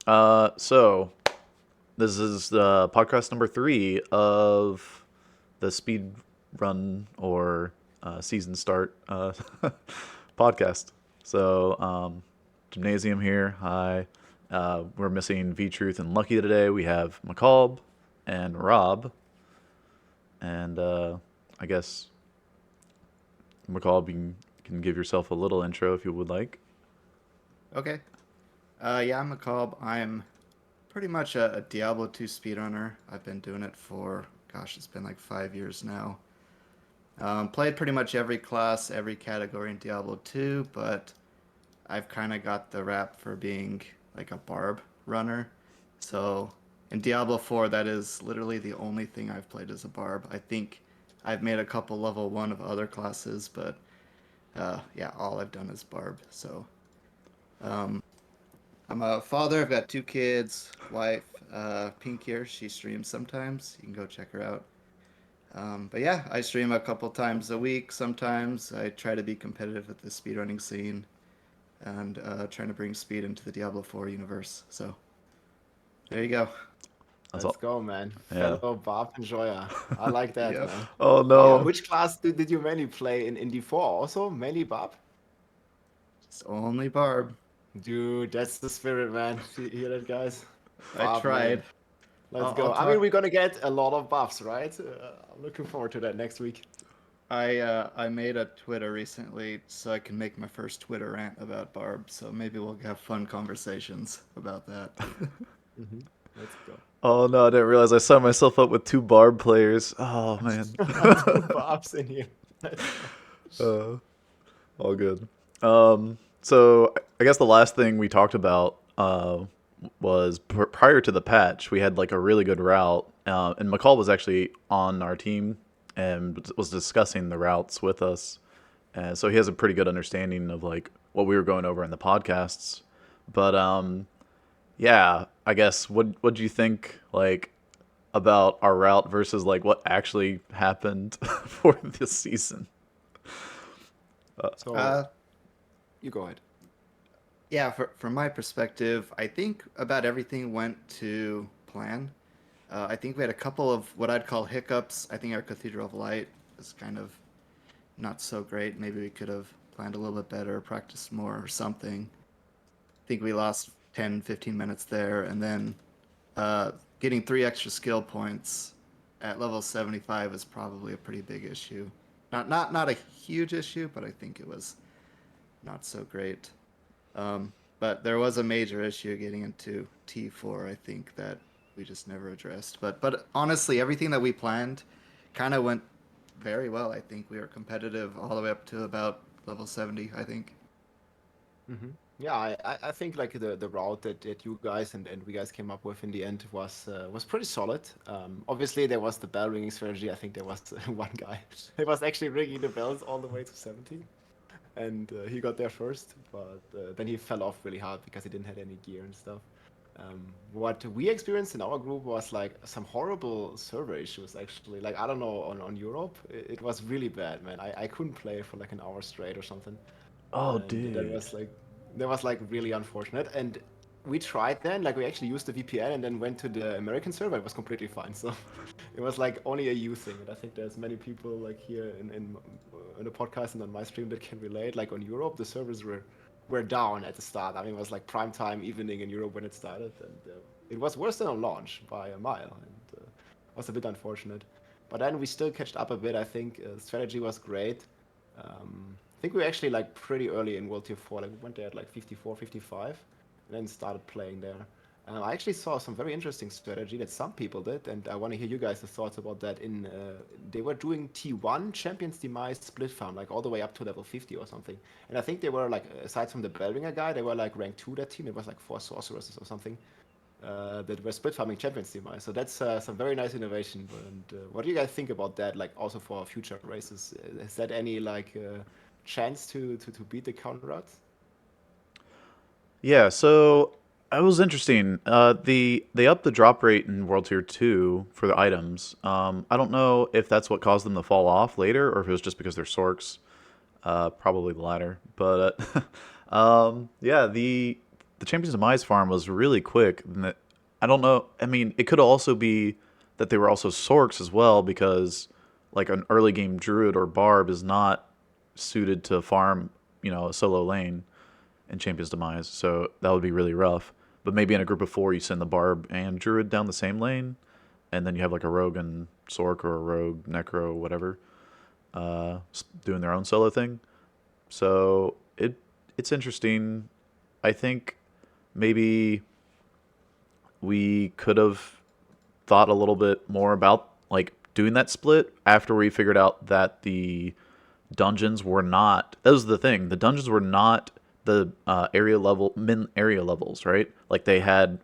So this is the podcast number 3 of the speed run or season start podcast. So Gymnasium here. Hi. We're missing V Truth and Lucky today. We have McCall and Rob, and I guess McCall can give yourself a little intro if you would like. Okay. Yeah, I'm a Cobb. I'm pretty much a Diablo 2 speedrunner. I've been doing it for, gosh, it's been like 5 years now. Played pretty much every class, every category in Diablo 2, but I've kind of got the rap for being like a barb runner. So in Diablo 4, that is literally the only thing I've played as a barb. I think I've made a couple level 1 of other classes, but yeah, all I've done is barb. So um, I'm a father. I've got 2 kids, wife, Pink here. She streams sometimes. You can go check her out. But yeah, I stream a couple times a week. Sometimes I try to be competitive with the speedrunning scene and trying to bring speed into the Diablo 4 universe. So there you go. That's Let's all. go, man. Yeah. Fellow Barb enjoyer. I like that, Yep. man. Oh Well, no. which class did you mainly play in D4? Also, mainly Barb? Just only Barb. Dude, that's the spirit, man. Hear that, guys? I Barb main. tried. Let's I'll go. I mean, talk. we're gonna get a lot of buffs, right? I'm looking forward to that next week. I made a Twitter recently so I can make my first Twitter rant about Barb. So maybe we'll have fun conversations about that. hmm Let's go. Oh no, I didn't realize I signed myself up with 2 Barb players. Oh man. Two Barbs in here. Let's go. uh, all good. So I guess the last thing we talked about was prior to the patch, we had like a really good route, and McCall was actually on our team and was discussing the routes with us, and so he has a pretty good understanding of like what we were going over in the podcasts. But yeah, I guess what do you think like about our route versus like what actually happened for this season? So, Uh, you go ahead. Yeah, from my perspective, I think about everything went to plan. I think we had a couple of what I'd call hiccups. I think our Cathedral of Light was kind of not so great. Maybe we could have planned a little bit better, practiced more or something. I think we lost 10, 15 minutes there. And then getting 3 extra skill points at level 75 is probably a pretty big issue. Not a huge issue, but I think it was not so great. But there was a major issue getting into T4, I think, that we just never addressed. But honestly, everything that we planned kind of went very well. I think we were competitive all the way up to about level 70, I think. hmm Yeah, I think like the route that you guys and we guys came up with in the end was pretty solid. Obviously, there was the bell ringing strategy. I think there was one guy who was actually ringing the bells all the way to 70, and he got there first, but then he fell off really hard because he didn't have any gear and stuff. What we experienced in our group was like some horrible server issues actually. Like I don't know on Europe, it was really bad, man. I couldn't play for like an hour straight or something, Oh, and dude. that was like really unfortunate. And we tried then, like we actually used the VPN and then went to the American server. It was completely fine. So it was like only a you thing. And I think there's many people like here in the podcast and on my stream that can relate. Like on Europe, the servers were down at the start. I mean, it was like prime time evening in Europe when it started, and it was worse than on launch by a mile, and was a bit unfortunate. But then we still catched up a bit. I think strategy was great. I think we were actually like pretty early in World Tier 4. Like we went there at like 54, 55, and then started playing there. I actually saw some very interesting strategy that some people did, and I want to hear you guys' thoughts about that. They were doing T1 Champions Demise split farm, like all the way up to level 50 or something. And I think they were like, aside from the Bellringer guy, they were like rank 2 that team. It was like 4 sorceresses or something that were split farming Champions Demise. So that's some very nice innovation. And what do you guys think about that? Like also for future races, is that any like chance to beat the counter routes? Yeah, so it was interesting. They upped the drop rate in World Tier 2 for the items. I don't know if that's what caused them to fall off later or if it was just because they're sorks. Probably the latter. But yeah, the the Champions Demise farm was really quick. And I don't know. I mean, it could also be that they were also Sorks as well, because like an early game Druid or Barb is not suited to farm, a solo lane in Champions Demise. So that would be really rough. But maybe in a group of 4, you send the Barb and Druid down the same lane, and then you have like a Rogue and Sork or a Rogue Necro, whatever, doing their own solo thing. So it's interesting. I think maybe we could have thought a little bit more about like doing that split after we figured out that the dungeons were not. That was the thing. The dungeons were not the min area levels, right? Like they had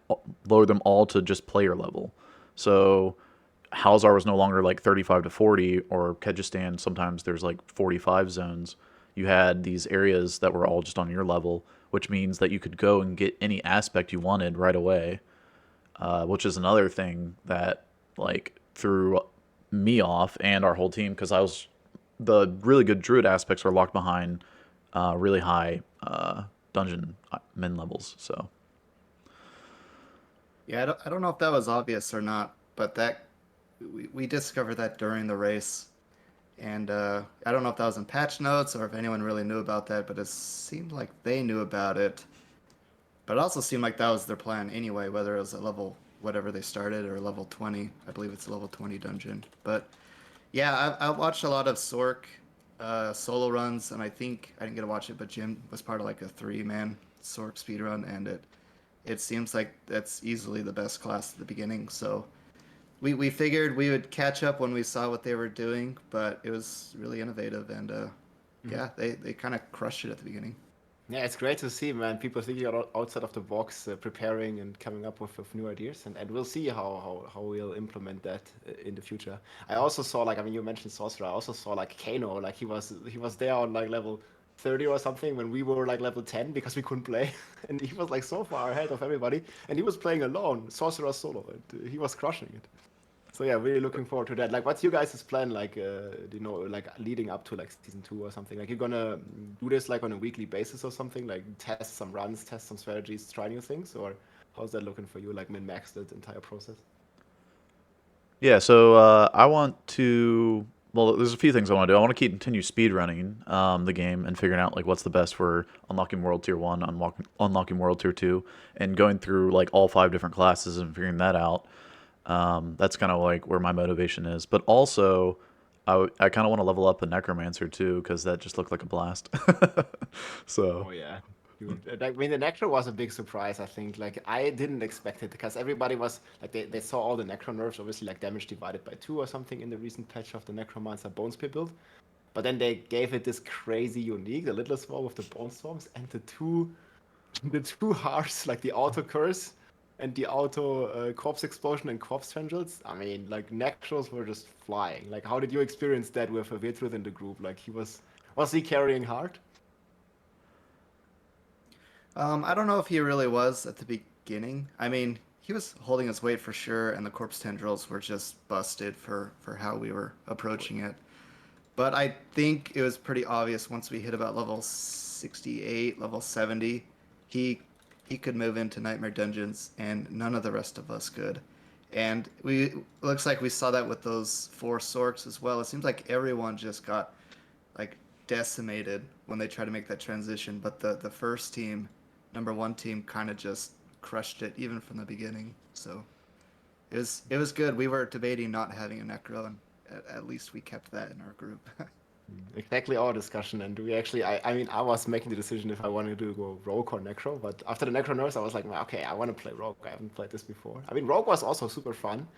lowered them all to just player level. So Halzar was no longer like 35 to 40, or Kyrgyzstan sometimes there's like 45 zones. You had these areas that were all just on your level, which means that you could go and get any aspect you wanted right away, which is another thing that like threw me off and our whole team, because the really good druid aspects are locked behind really high dungeon min levels. So Yeah, I don't know if that was obvious or not, but that we discovered that during the race. And I don't know if that was in patch notes or if anyone really knew about that, but it seemed like they knew about it. But it also seemed like that was their plan anyway, whether it was at level whatever they started or level 20. I believe it's a level 20 dungeon. But yeah, I watched a lot of Sork solo runs, and I think I didn't get to watch it, but Jim was part of like a 3-man Sork speedrun, and it seems like that's easily the best class at the beginning. So we figured we would catch up when we saw what they were doing, but it was really innovative, and yeah, they kind of crushed it at the beginning. Yeah, it's great to see, man. People thinking outside of the box, preparing and coming up with new ideas, and we'll see how we'll implement that in the future. I also saw, like, I mean, you mentioned Sorcerer. I also saw like Kano, like he was there on like level 30 or something when we were like level 10 because we couldn't play, and he was like so far ahead of everybody, and he was playing alone, Sorcerer solo, and he was crushing it. So yeah, really looking forward to that. Like, what's you guys' plan? Like, like leading up to like season 2 or something? Like, you're gonna do this like on a weekly basis or something? Like, test some runs, test some strategies, try new things, or how's that looking for you? Like, min max the entire process. yeah, so I want to. Well, there's a few things I want to do. I want to continue speed running the game and figuring out like what's the best for unlocking World Tier 1, unlocking World Tier 2, and going through like all 5 different classes and figuring that out. That's kind of like where my motivation is. But also, I kind of want to level up a Necromancer too, because that just looked like a blast. So, Oh yeah. I mean, the Necro was a big surprise, I think. Like, I didn't expect it because everybody was like, they saw all the Necro nerfs, obviously, like damage divided by 2 or something in the recent patch of the Necromancer Bone Spear build. But then they gave it this crazy unique, the Little Swarm with the Bone Storms, and the two hearts, like the auto curse and the auto corpse explosion and corpse tendrils. I mean, like Necros were just flying. Like, how did you experience that with Virtuth in the group? Like, was he carrying hard? I don't know if he really was at the beginning. I mean, he was holding his weight for sure, and the corpse tendrils were just busted for how we were approaching it. But I think it was pretty obvious once we hit about level 68, level 70, he he could move into Nightmare Dungeons, and none of the rest of us could. And we looks like we saw that with those 4 Sorks as well. It seems like everyone just got like decimated when they tried to make that transition. But the first team, number 1 team, kind of just crushed it even from the beginning. So it was good. We were debating not having a Necro, and at least we kept that in our group. Exactly our discussion, and we actually, I mean, I was making the decision if I wanted to go Rogue or Necro, but after the Necro nerfs, I was like, well, okay, I want to play Rogue. I haven't played this before. I mean, Rogue was also super fun,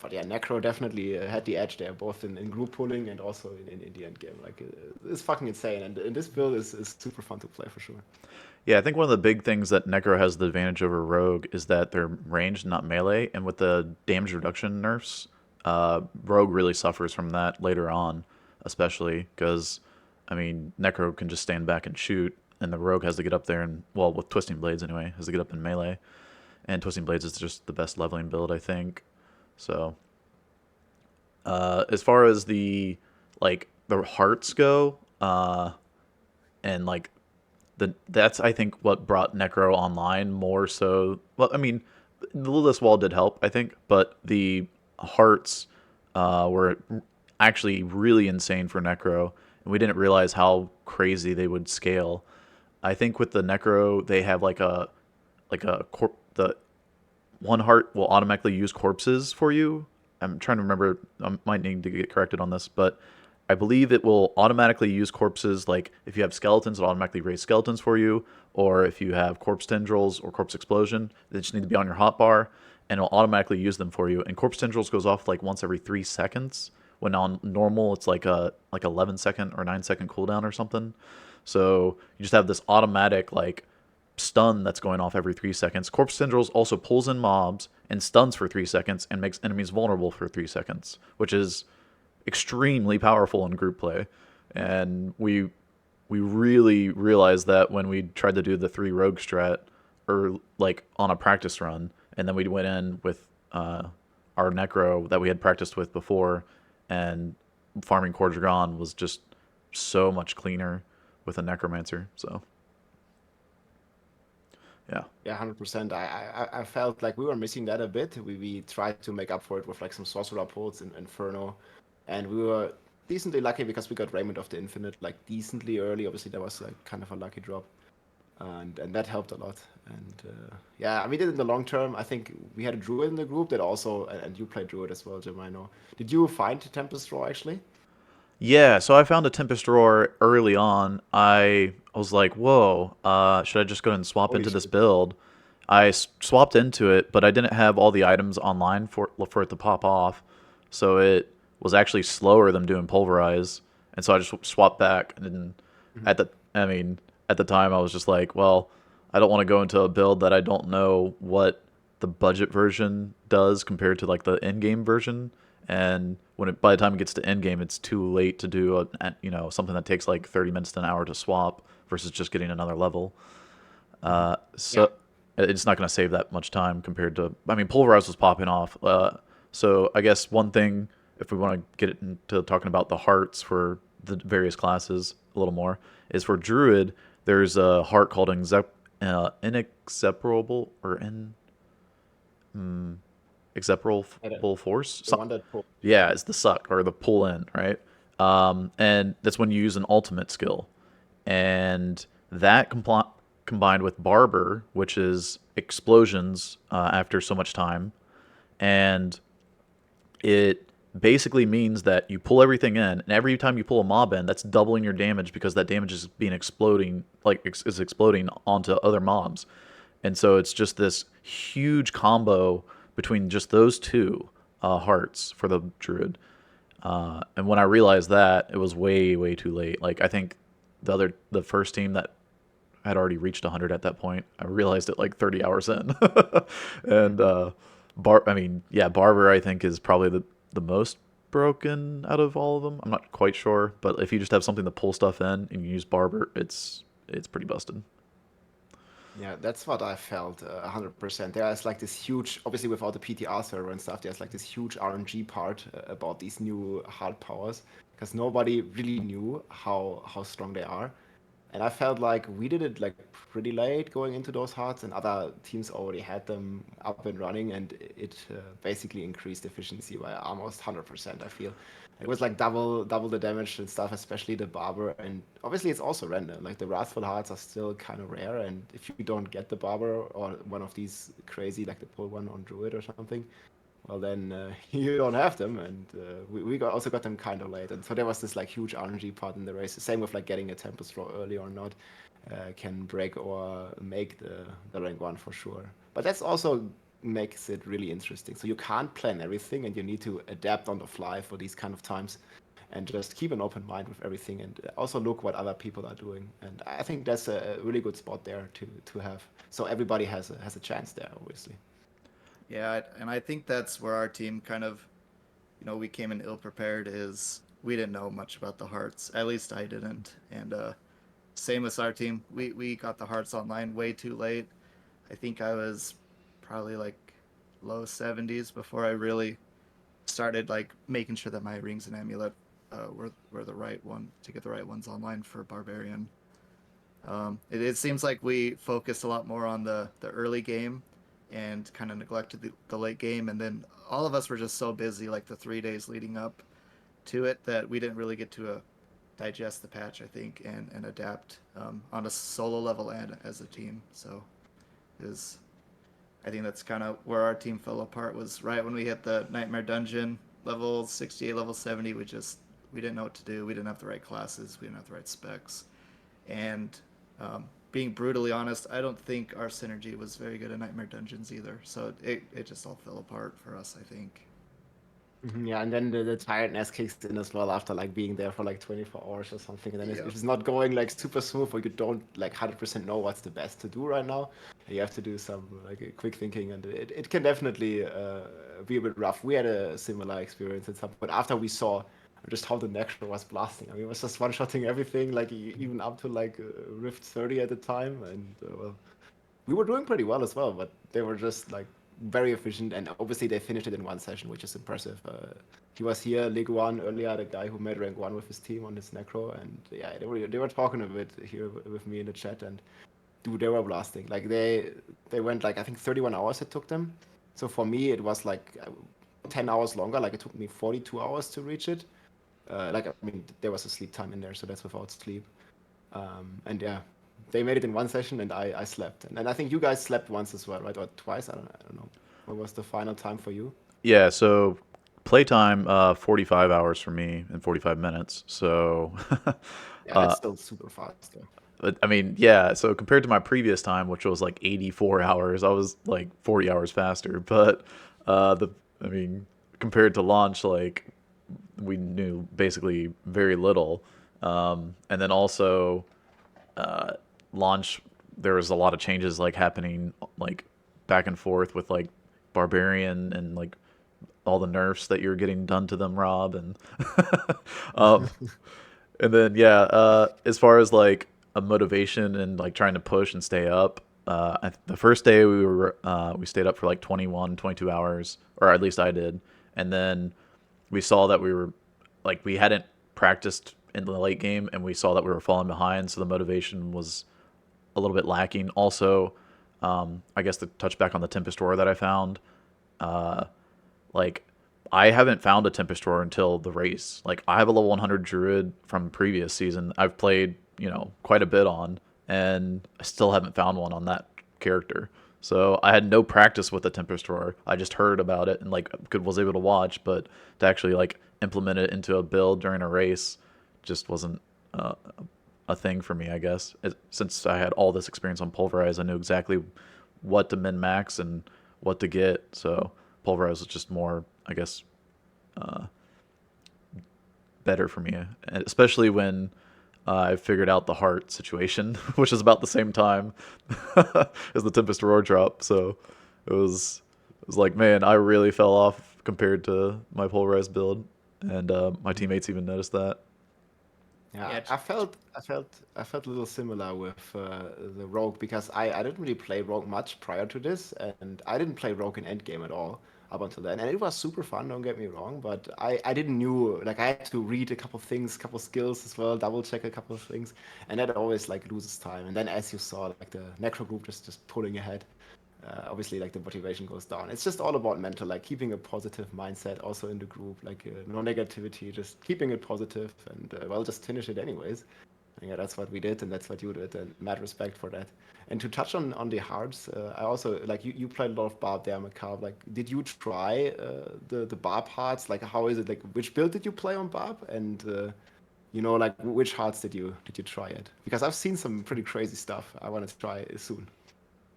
but yeah, Necro definitely had the edge there, both in group pulling and also in the end game. Like, it's fucking insane, and this build is super fun to play for sure. Yeah, I think one of the big things that Necro has the advantage over Rogue is that they're ranged, not melee, and with the damage reduction nerfs, Rogue really suffers from that later on, especially because, I mean, Necro can just stand back and shoot, and the Rogue has to get up there and, well, with Twisting Blades anyway, has to get up in melee, and Twisting Blades is just the best leveling build, I think. So, as far as the hearts go, and like that's I think what brought Necro online more so. Well, I mean, the Lilith's Wall did help, I think, but the hearts were actually really insane for Necro, and we didn't realize how crazy they would scale. I think with the Necro, they have the one heart will automatically use corpses for you. I'm trying to remember. I might need to get corrected on this, but I believe it will automatically use corpses. Like if you have skeletons, it'll automatically raise skeletons for you. Or if you have corpse tendrils or corpse explosion, they just need to be on your hotbar, and it'll automatically use them for you. And corpse tendrils goes off like once every 3 seconds. When on normal, it's like 11-second or 9-second cooldown or something. So you just have this automatic like stun that's going off every 3 seconds. Corpse Tendrils also pulls in mobs and stuns for 3 seconds and makes enemies vulnerable for 3 seconds, which is extremely powerful in group play. And we really realized that when we tried to do the 3 rogue strat, or like on a practice run, and then we went in with our Necro that we had practiced with before, and farming Core Dragon was just so much cleaner with a Necromancer. So yeah. Yeah, 100%. I felt like we were missing that a bit. We tried to make up for it with like some sorcerer pulls in Inferno, and we were decently lucky because we got Raiment of the Infinite like decently early. Obviously, that was like kind of a lucky drop, and that helped a lot. And yeah, I mean, in the long term, I think we had a Druid in the group that also, and you played Druid as well, Jim. I know. Did you find Tempest Roar actually? Yeah, so I found a Tempest Roar early on. I was like, whoa, should I just go ahead and swap Holy into this shit! build? I swapped into it, but I didn't have all the items online for it to pop off. So it was actually slower than doing Pulverize. And so I just swapped back. And Mhm. at the, I mean, at the time, I was just like, well, I don't want to go into a build that I don't know what the budget version does compared to like the in-game version. And by the time it gets to end game, it's too late to do something that takes like 30 minutes to an hour to swap versus just getting another level. Mhm. Yeah. So it's not going to save that much time compared to. I mean, Pulverize was popping off. So I guess one thing, if we want to get into talking about the hearts for the various classes a little more, is for Druid. There's a heart called Inexeparable or Yeah, Exeparable Force. the one that pulled. Yeah, it's the suck or the pull in, right? And that's when you use an ultimate skill, and that combined with Barber, which is explosions after so much time, and it basically means that you pull everything in, and every time you pull a mob in, that's doubling your damage because that damage is being exploding, like is exploding onto other mobs, and so it's just this huge combo between just those two hearts for the druid. And when I realized that, it was way, way too late. Like I think the first team that had already reached 100 at that point, I realized it like 30 hours in. And Mhm. I mean, yeah, Barber I think is probably the most broken out of all of them. I'm not quite sure, but if you just have something to pull stuff in and you use Barber, it's pretty busted. Yeah, that's what I felt 100%. There's like this huge, obviously without the PTR server and stuff, there's like this huge RNG part about these new hard powers because nobody really knew how strong they are. And I felt like we did it like pretty late going into those hearts, and other teams already had them up and running, and it basically increased efficiency by almost 100%. I feel it was like double the damage and stuff, especially the barber. And obviously, it's also random. Like the wrathful hearts are still kind of rare, and if you don't get the barber or one of these crazy, like the pull one on druid or something, well then you don't have them, and also got them kind of late, and so there was this like huge RNG part in the race. Same with like getting a Tempest Roar early or not can break or make the rank one for sure. But that's also makes it really interesting. So you can't plan everything, and you need to adapt on the fly for these kind of times, and just keep an open mind with everything, and also look what other people are doing. And I think that's a really good spot there to have. So everybody has a chance there, obviously. Yeah, and I think that's where our team kind of, we came in ill prepared. Is we didn't know much about the hearts. At least I didn't. And same with our team. We got the hearts online way too late. I think I was probably like low 70s before I really started like making sure that my rings and amulet were the right one to get the right ones online for barbarian. It seems like we focused a lot more on the early game and kind of neglected the late game. And then all of us were just so busy, like the 3 days leading up to it, that we didn't really get to digest the patch, I think, and adapt on a solo level and as a team. So it was, I think that's kind of where our team fell apart, was right when we hit the Nightmare Dungeon level 68, level 70. We didn't know what to do. We didn't have the right classes. We didn't have the right specs. And being brutally honest, I don't think our synergy was very good in Nightmare Dungeons either. So it just all fell apart for us, I think. Yeah, and then the tiredness kicks in as well after like being there for like 24 hours or something. And then Yeah. if it's not going like super smooth or you don't like 100% know what's the best to do right now, you have to do some like quick thinking, and it can definitely be a bit rough. We had a similar experience at some point after we saw just how the Necro was blasting. I mean, it was just one-shotting everything, like even up to like Rift 30 at the time, and well, we were doing pretty well as well, but they were just like very efficient, and obviously they finished it in one session, which is impressive. He was here, League One earlier, the guy who made rank one with his team on his Necro, and yeah, they were talking a bit here with me in the chat, and dude, they were blasting. Like they went like I think 31 hours it took them. So for me, it was like 10 hours longer. Like it took me 42 hours to reach it. Like I mean, there was a sleep time in there, so that's without sleep. And yeah, they made it in one session, and I slept. And I think you guys slept once as well, right? Or twice? I don't know. What was the final time for you? Yeah, so playtime 45 hours for me and 45 minutes. So Yeah, that's uh still super fast though. but, I mean, yeah, so compared to my previous time, which was like 84 hours, I was like 40 hours faster. But the I mean, compared to launch, like we knew basically very little. And then also uh, launch, there was a lot of changes like happening like back and forth with like barbarian and like all the nerfs that you're getting done to them, Rob, and um, and then yeah, as far as like a motivation and like trying to push and stay up, the first day we stayed up for like 21, 22 hours, or at least I did, and then we saw that we hadn't practiced in the late game, and we saw that we were falling behind, so the motivation was a little bit lacking. Also, I guess to touch back on the Tempest Roar that I found, uh, like I haven't found a Tempest Roar until the race. Like I have a level 100 Druid from previous season. I've played, quite a bit on, and I still haven't found one on that character. So I had no practice with the Tempest Roar. I just heard about it and like was able to watch, but to actually like implement it into a build during a race just wasn't uh, a thing for me. I guess since I had all this experience on Pulverize, I knew exactly what to min max and what to get. So Pulverize was just more, I guess, uh, better for me, especially when I figured out the heart situation, which is about the same time as the Tempest Roar drop. So it was like, man, I really fell off compared to my Pulverize build, and my teammates even noticed that. Yeah, Yeah. I felt a little similar with the Rogue because I didn't really play Rogue much prior to this, and I didn't play Rogue in Endgame at all up until then, and it was super fun. Don't get me wrong, but I didn't knew like I had to read a couple things, couple skills as well, double check a couple of things, and that always like loses time. And then as you saw, like the Necro group just pulling ahead, obviously like the motivation goes down. It's just all about mental, like keeping a positive mindset also in the group, like no negativity, just keeping it positive and well, just finish it anyways. And yeah, that's what we did, and that's what you did, and mad respect for that. And to touch on the hearts, I also like you played a lot of Barb there, Macabre. Like, did you try the Barb hearts? Like, how is it? Like, which build did you play on Barb? And like which hearts did you try it? Because I've seen some pretty crazy stuff. I want to try it soon.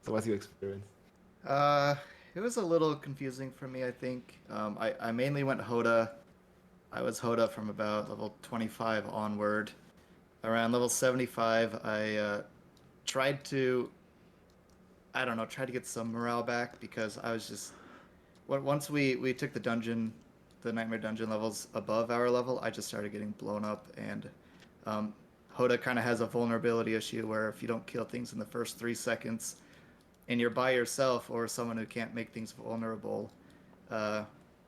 So, what's your experience? Uh, it was a little confusing for me, I think. I mainly went Hoda. I was Hoda from about level 25 onward. Around level 75, I tried to, I don't know, try to get some morale back because I was just, once we took the Nightmare Dungeon levels above our level, I just started getting blown up. And um, Hoda kind of has a vulnerability issue where if you don't kill things in the first 3 seconds, and you're by yourself or someone who can't make things vulnerable, uh,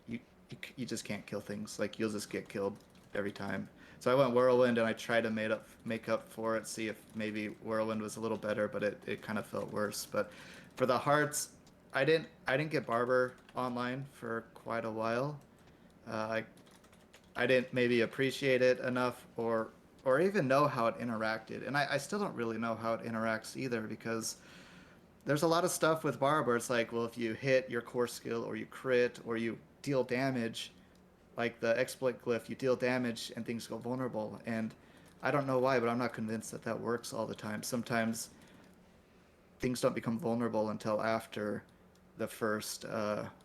you just can't kill things. Like you'll just get killed every time. So I went Whirlwind and I tried to make up for it, see if maybe Whirlwind was a little better, but it kind of felt worse. But for the hearts, I didn't get Barber online for quite a while. I didn't maybe appreciate it enough or even know how it interacted. And I still don't really know how it interacts either because there's a lot of stuff with Barber. It's like, well, if you hit your core skill or you crit or you deal damage, like the exploit glyph, you deal damage and things go vulnerable. And I don't know why, but I'm not convinced that that works all the time. Sometimes things don't become vulnerable until after the first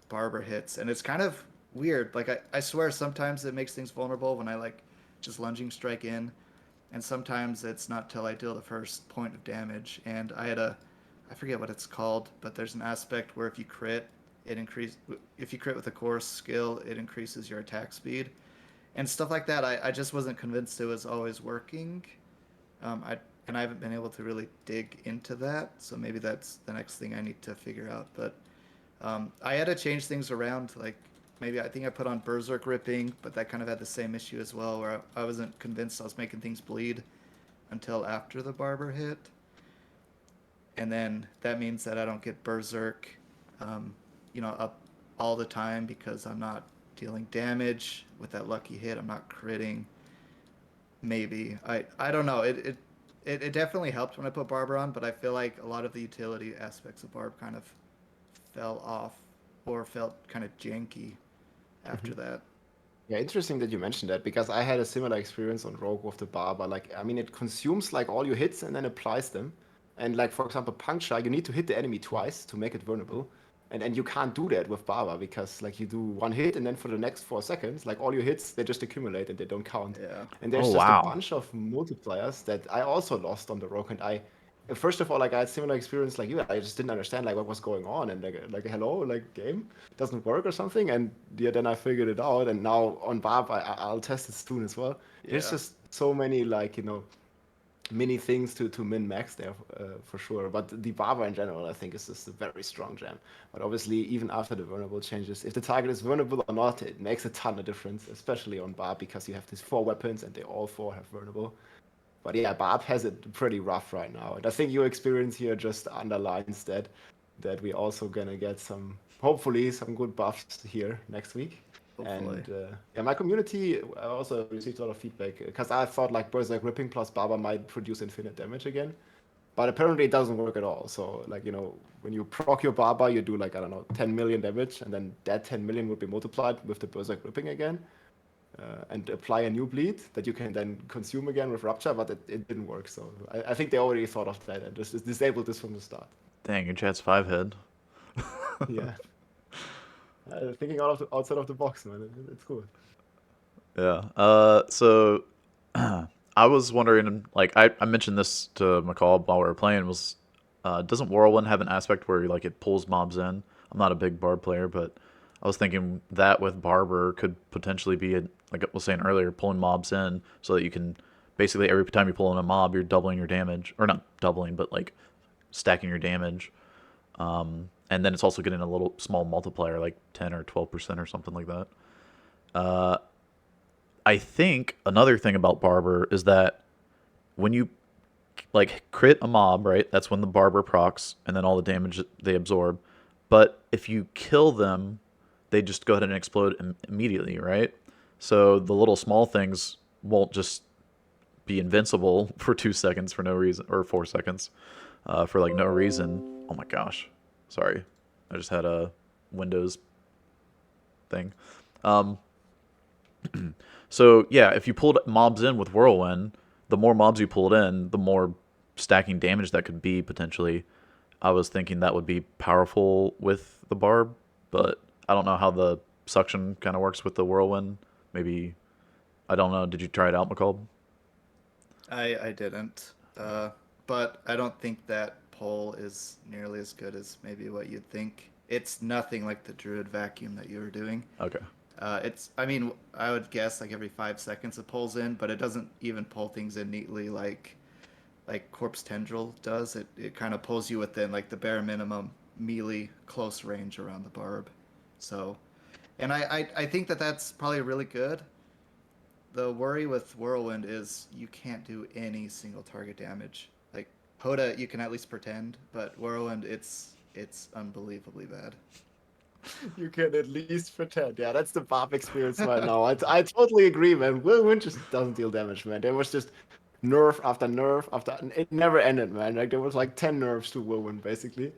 Barber hits, and it's kind of weird. Like I swear sometimes it makes things vulnerable when I like just lunging strike in, and sometimes it's not till I deal the first point of damage. And I forget what it's called, but there's an aspect where if you crit with a core skill, it increases your attack speed, and stuff like that. I just wasn't convinced it was always working. I and I haven't been able to really dig into that, so maybe that's the next thing I need to figure out. But I had to change things around. Like maybe I think I put on Berserk Ripping, but that kind of had the same issue as well, where I wasn't convinced I was making things bleed until after the Barber hit, and then that means that I don't get Berserk, up all the time because I'm not dealing damage with that lucky hit. I'm not critting. Maybe I don't know. It definitely helped when I put Barb on, but I feel like a lot of the utility aspects of Barb kind of fell off or felt kind of janky after that. Yeah, interesting that you mentioned that because I had a similar experience on Rogue with the Barber. Like, I mean, it consumes like all your hits and then applies them. And like, for example, Puncture, you need to hit the enemy twice to make it vulnerable. And you can't do that with Barber because like you do one hit and then for the next 4 seconds, like all your hits, they just accumulate and they don't count. Yeah. And Oh there's just a wow. bunch of multipliers that I also lost on the Rogue. And first of all, like I had similar experience like you. I just didn't understand like what was going on and like hello, like game doesn't work or something. And yeah, then I figured it out. And now on Barb, I'll test it soon as well. There's Yeah. just so many like many things to min max there for sure. But the Barber in general, I think, is just a very strong gem. But obviously, even after the vulnerable changes, if the target is vulnerable or not, it makes a ton of difference, especially on Barb because you have these 4 weapons and they all 4 have vulnerable. But yeah, Barb has it pretty rough right now. And I think your experience here just underlines that we're also gonna get hopefully some good buffs here next week. Hopefully. And yeah, my community I also received a lot of feedback because I thought like Berserk Ripping plus Barber might produce infinite damage again. But apparently it doesn't work at all. So like, when you proc your Barber, you do like, I don't know, 10 million damage, and then that 10 million would be multiplied with the Berserk Ripping again and apply a new bleed that you can then consume again with Rupture, but it didn't work. So I think they already thought of that and just disabled this from the start. Dang, your chat's 5 head. Yeah. Thinking outside of the box, man. It's cool. Yeah. So I was wondering, like, I mentioned this to McCall while we were playing. Was doesn't Whirlwind have an aspect where like it pulls mobs in? I'm not a big Barb player, but I was thinking that with Barber could potentially be like I was saying earlier, pulling mobs in so that you can basically every time you pull in a mob, you're doubling your damage, or not doubling, but like stacking your damage. And then it's also getting a little small multiplier, like 10 or 12% or something like that. I think another thing about Barber is that when you like crit a mob, right? That's when the Barber procs and then all the damage they absorb. But if you kill them, they just go ahead and explode immediately, right? So the little small things won't just be invincible for 2 seconds for no reason, or 4 seconds for like no reason. Oh my gosh, sorry, I just had a Windows thing. Um, So yeah, if you pulled mobs in with Whirlwind, the more mobs you pulled in, the more stacking damage that could be potentially. I was thinking that would be powerful with the Barb, but I don't know how the suction kind of works with the Whirlwind. Maybe I don't know. Did you try it out, McCall? I didn't. But I don't think that poll is nearly as good as maybe what you'd think. It's nothing like the Druid vacuum that you were doing. Okay. I mean, I would guess like every 5 seconds it pulls in, but it doesn't even pull things in neatly like Corpse Tendril does. It kind of pulls you within like the bare minimum melee close range around the barb. So, and I think that that's probably really good. the worry with Whirlwind is you can't do any single target damage. Like Hoda, you can at least pretend, but Whirlwind, it's unbelievably bad. You can at least pretend. Yeah, that's the Bob experience right now. I totally agree, man. Whirlwind just doesn't deal damage, man. There was just nerf after nerf after it never ended, man. Like there was like 10 nerfs to Whirlwind basically.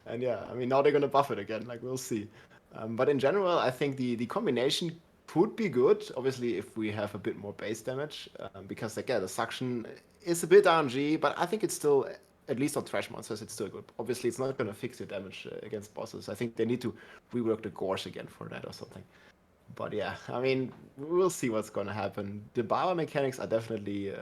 And yeah, I mean now they're gonna buff it again. Like we'll see. But in general, I think the combination could be good. Obviously, if we have a bit more base damage, because like yeah, the suction is a bit RNG, but I think it's still at least on trash monsters, it's still good. Obviously, it's not gonna fix your damage against bosses. I think they need to rework the gores again for that or something. But yeah, I mean, we'll see what's gonna happen. The biomechanics are definitely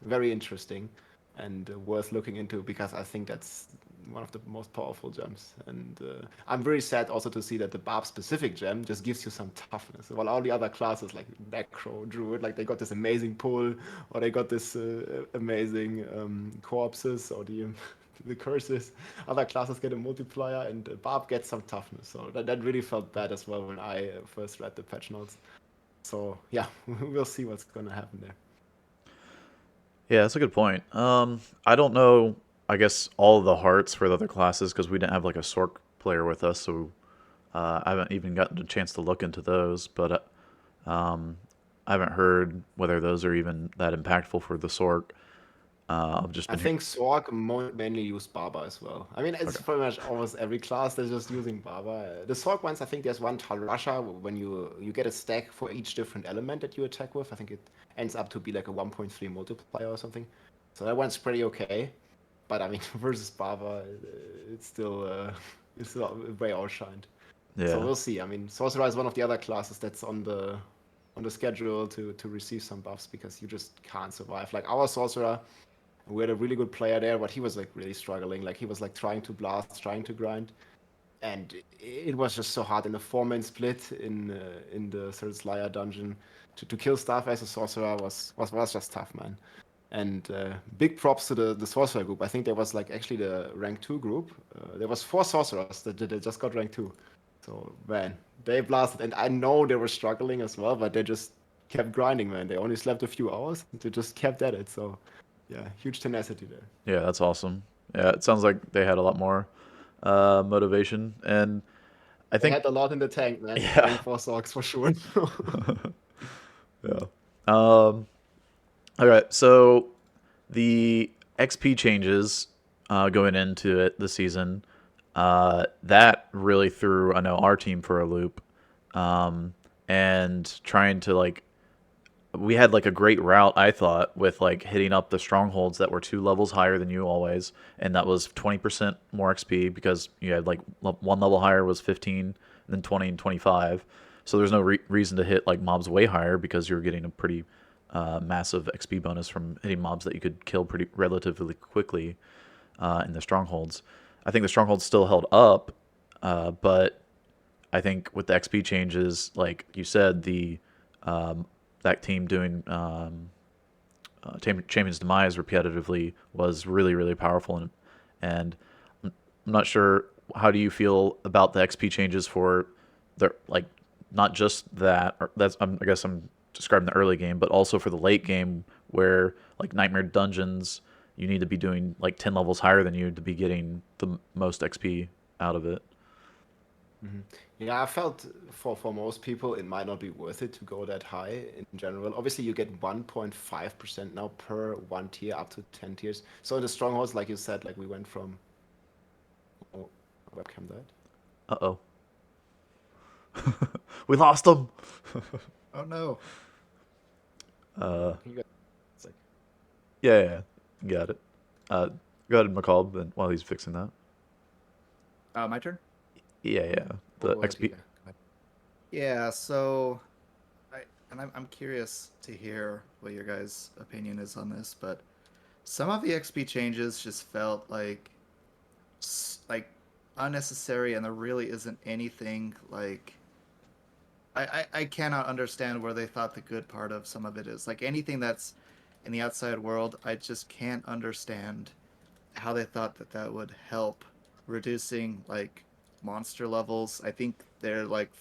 very interesting and worth looking into because I think that's one of the most powerful gems. And I'm very sad also to see that the Barb specific gem just gives you some toughness. While all the other classes like Necro, Druid, like they got this amazing pull or they got this amazing corpses or the the curses. Other classes get a multiplier and Barb gets some toughness. So that really felt bad as well when I first read the patch notes. So yeah, we'll see what's gonna happen there. Yeah, that's a good point. I don't know. I guess all of the hearts for the other classes because we didn't have like a Sork player with us, so I haven't even gotten a chance to look into those. But I haven't heard whether those are even that impactful for the Sork. I've just I been think Sorg mainly use Barber as well. I mean, it's okay. pretty much almost every class that's just using Barber. The Sorg ones, I think there's one Talasha when you get a stack for each different element that you attack with. I think it ends up to be like a 1.3 multiplier or something. So that one's pretty okay. But I mean, versus Barber, it's still way outshined. So Yeah, we'll see. I mean, Sorcerer is one of the other classes that's on the schedule to receive some buffs because you just can't survive. Like our Sorcerer, we had a really good player there, but he was like really struggling. Like he was like trying to blast, trying to grind, and it was just so hard in the 4-man split in the Third Slayer dungeon to kill staff as a sorcerer was just tough, man. And big props to the sorcerer group. I think there was like actually the rank 2 group. There was 4 sorcerers that just got rank 2. So man, they blasted, and I know they were struggling as well, but they just kept grinding, man. They only slept a few hours. They just kept at it. So yeah, huge tenacity there. yeah, that's awesome. Yeah, it sounds like they had a lot more motivation, and I They think had a lot in the tank, man. yeah, Rank 4 socks for sure. yeah. Um, all right, so the XP changes going into it this season, that really threw I know our team for a loop, and trying to like we had like a great route I thought with like hitting up the strongholds that were 2 levels higher than you always, and that was 20% more XP because you had like one level higher was 15, and then 20 and 25. So there's no reason to hit like mobs way higher because you're getting a pretty massive XP bonus from hitting mobs that you could kill pretty relatively quickly in the strongholds. I think the strongholds still held up, but I think with the XP changes, like you said, the that team doing Champion's Demise repetitively was really really powerful, and I'm not sure how do you feel about the XP changes for the like not just that or that's I guess I'm describing the early game, but also for the late game where like Nightmare Dungeons you need to be doing like 10 levels higher than you to be getting the most XP out of it. Mhm. Yeah, I felt for most people it might not be worth it to go that high in general. Obviously, you get 1.5% now per one tier up to 10 tiers. So in the strongholds, like you said, like we went from oh, webcam died. Uh oh. We lost them. Oh no. Uh, Can you guys it's like yeah, yeah, yeah. Got it. Go ahead, McCall, and while he's fixing that. My turn. Yeah, yeah. The okay, XP. yeah, go ahead. Yeah. So, I'm curious to hear what your guys' opinion is on this, but some of the XP changes just felt like unnecessary, and there really isn't anything like I cannot understand where they thought the good part of some of it is. Like anything that's in the outside world, I just can't understand how they thought that that would help reducing like monster levels. I think they're like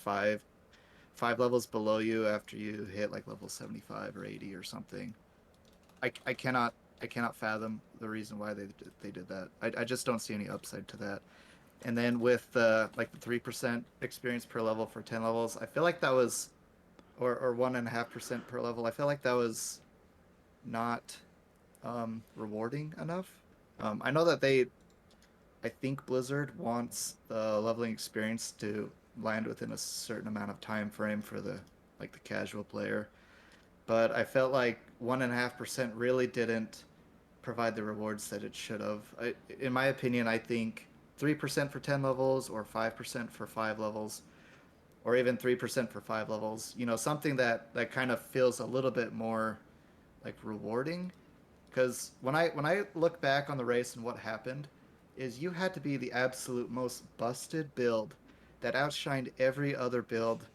5 levels below you after you hit like level 75 or 80 or something. I cannot fathom the reason why they did that. I just don't see any upside to that. And then with like the 3% experience per level for 10 levels, I feel like that was, or 1.5% per level. I feel like that was not rewarding enough. I know that I think Blizzard wants the leveling experience to land within a certain amount of time frame for the casual player, but I felt like 1.5% really didn't provide the rewards that it should have. In my opinion, I think 3% for 10 levels or 5% for 5 levels or even 3% for 5 levels, something that kind of feels a little bit more like rewarding. Because when I look back on the race and what happened, is you had to be the absolute most busted build that outshined every other build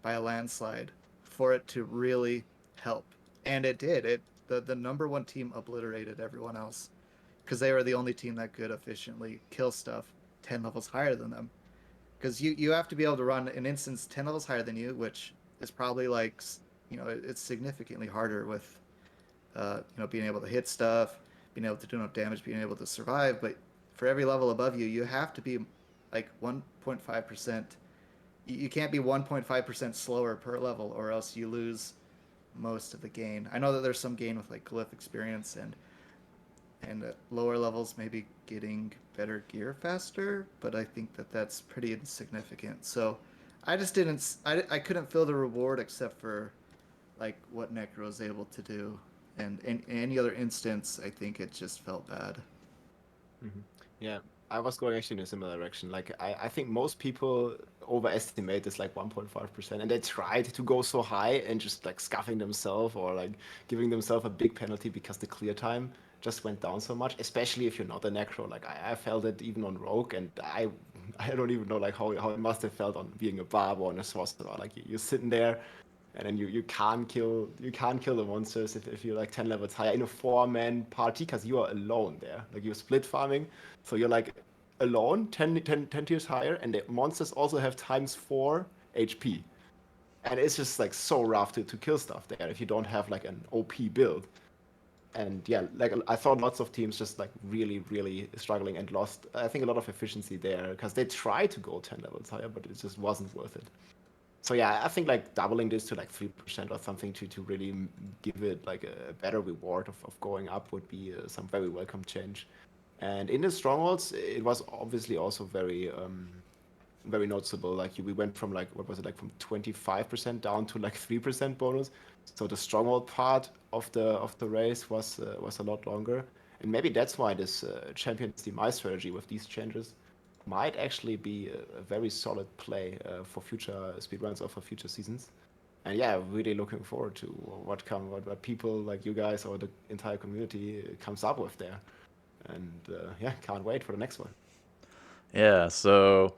by a landslide for it to really help. And it did. The number one team obliterated everyone else because they were the only team that could efficiently kill stuff 10 levels higher than them. Because you have to be able to run an instance 10 levels higher than you, which is probably like, it's significantly harder with, being able to hit stuff, being able to do enough damage, being able to survive. But for every level above you, you have to be like 1.5%. You can't be 1.5% slower per level, or else you lose most of the gain. I know that there's some gain with like glyph experience and at lower levels maybe getting better gear faster, but I think that that's pretty insignificant. So I just didn't. I couldn't feel the reward except for like what Necro was able to do, and in any other instance, I think it just felt bad. Mhm. Yeah, I was going actually in a similar direction. Like I think most people overestimate this like 1.5%, and they tried to go so high and just like scuffing themselves or like giving themselves a big penalty because the clear time just went down so much, especially if you're not a necro. Like I felt it even on Rogue, and I don't even know like how it must have felt on being a barb or on a sorcerer. Like you're sitting there and then you can't kill the monsters if you're like 10 levels higher in a 4-man party because you are alone there. Like you're split farming, so you're like alone 10 tiers higher, and the monsters also have times 4 HP, and it's just like so rough to kill stuff there if you don't have like an OP build. And yeah, like I thought lots of teams just like really struggling and lost, I think, a lot of efficiency there because they tried to go 10 levels higher, but it just wasn't worth it. So yeah, I think like doubling this to like 3% or something to really give it like a better reward of going up would be some very welcome change. And in the strongholds, it was obviously also very noticeable. Like we went from like, what was it, like from 25% down to like 3% bonus. So the stronghold part of the race was a lot longer. And maybe that's why this Champions Demise strategy with these changes might actually be a very solid play for future speedruns or for future seasons. And yeah, really looking forward to what people like you guys or the entire community comes up with there. And yeah, can't wait for the next one. Yeah, so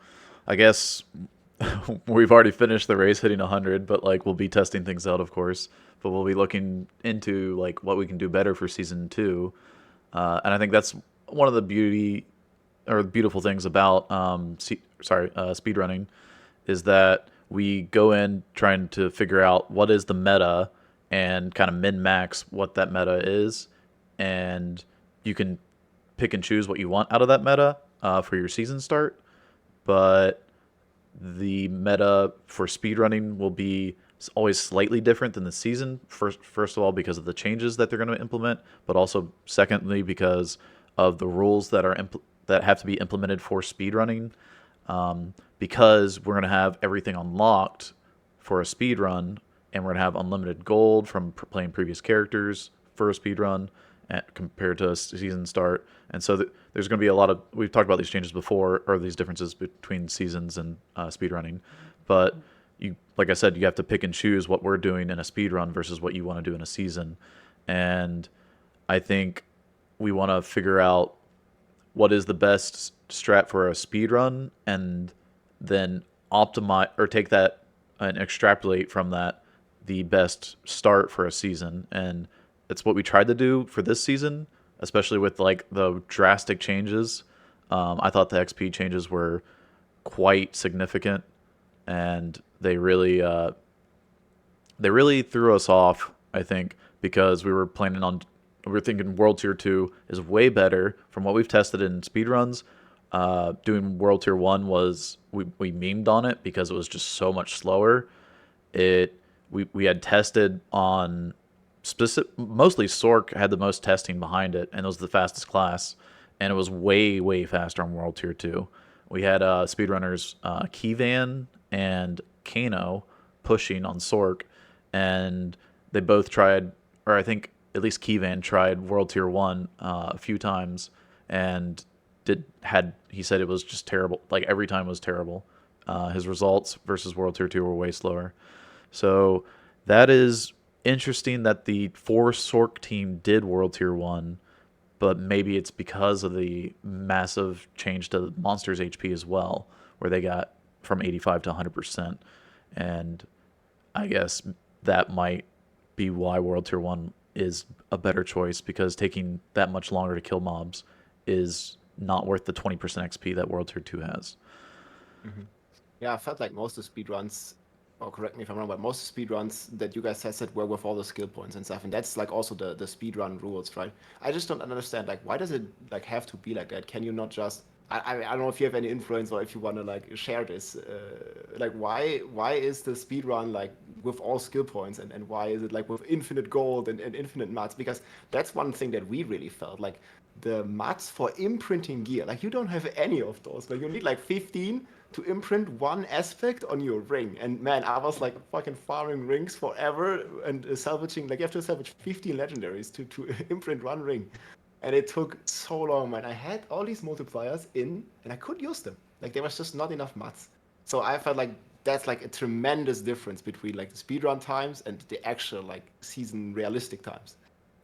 I guess we've already finished the race hitting 100, but like we'll be testing things out, of course. But we'll be looking into like what we can do better for season two, and I think that's one of the beautiful things about speedrunning is that we go in trying to figure out what is the meta and kind of min max what that meta is, and you can pick and choose what you want out of that meta for your season start. But the meta for speedrunning will be always slightly different than the season. First of all, because of the changes that they're going to implement, but also secondly because of the rules that have to be implemented for speedrunning. Because we're going to have everything unlocked for a speedrun, and we're going to have unlimited gold from playing previous characters for a speedrun compared to a season start. And so there's going to be a lot of, we've talked about these changes before, or these differences between seasons and speedrunning. But like I said, you have to pick and choose what we're doing in a speedrun versus what you want to do in a season. And I think we want to figure out what is the best strat for a speed run, and then optimize or take that and extrapolate from that the best start for a season. And it's what we tried to do for this season, especially with like the drastic changes. I thought the XP changes were quite significant, and they really threw us off. I think because we were thinking World Tier 2 is way better from what we've tested in speedruns. Doing World Tier 1 was we memed on it because it was just so much slower. We had tested on mostly Sork had the most testing behind it, and it was the fastest class, and it was way faster on World Tier 2. We had speedrunners Keyvan and Kano pushing on Sork, and they both tried, or I think at least Keyvan tried World Tier 1 a few times, and he said it was just terrible. Like every time was terrible. His results versus World Tier 2 were way slower. So that is interesting that the four Sork team did World Tier 1, but maybe it's because of the massive change to Monsters HP as well, where they got from 85 to 100%. And I guess that might be why World Tier 1 is a better choice, because taking that much longer to kill mobs is not worth the 20% XP that World Tier 2 has. Yeah, I felt like most of the speedruns, or correct me if I'm wrong, but most of the speedruns that you guys tested were with all the skill points and stuff, and that's like also the speedrun rules, right? I just don't understand, like, why does it like have to be like that? Can you not just I don't know if you have any influence or if you want to like share this. Like, why is the speedrun like with all skill points, and why is it like with infinite gold and infinite mats? Because that's one thing that we really felt like the mats for imprinting gear. Like, you don't have any of those. Like, you need like 15 to imprint one aspect on your ring. And man, I was like fucking farming rings forever and salvaging. Like, you have to salvage 15 legendaries to imprint one ring. And it took so long, man. I had all these multipliers in, and I could use them. Like, there was just not enough mats. So I felt like that's like a tremendous difference between like the speedrun times and the actual like season realistic times.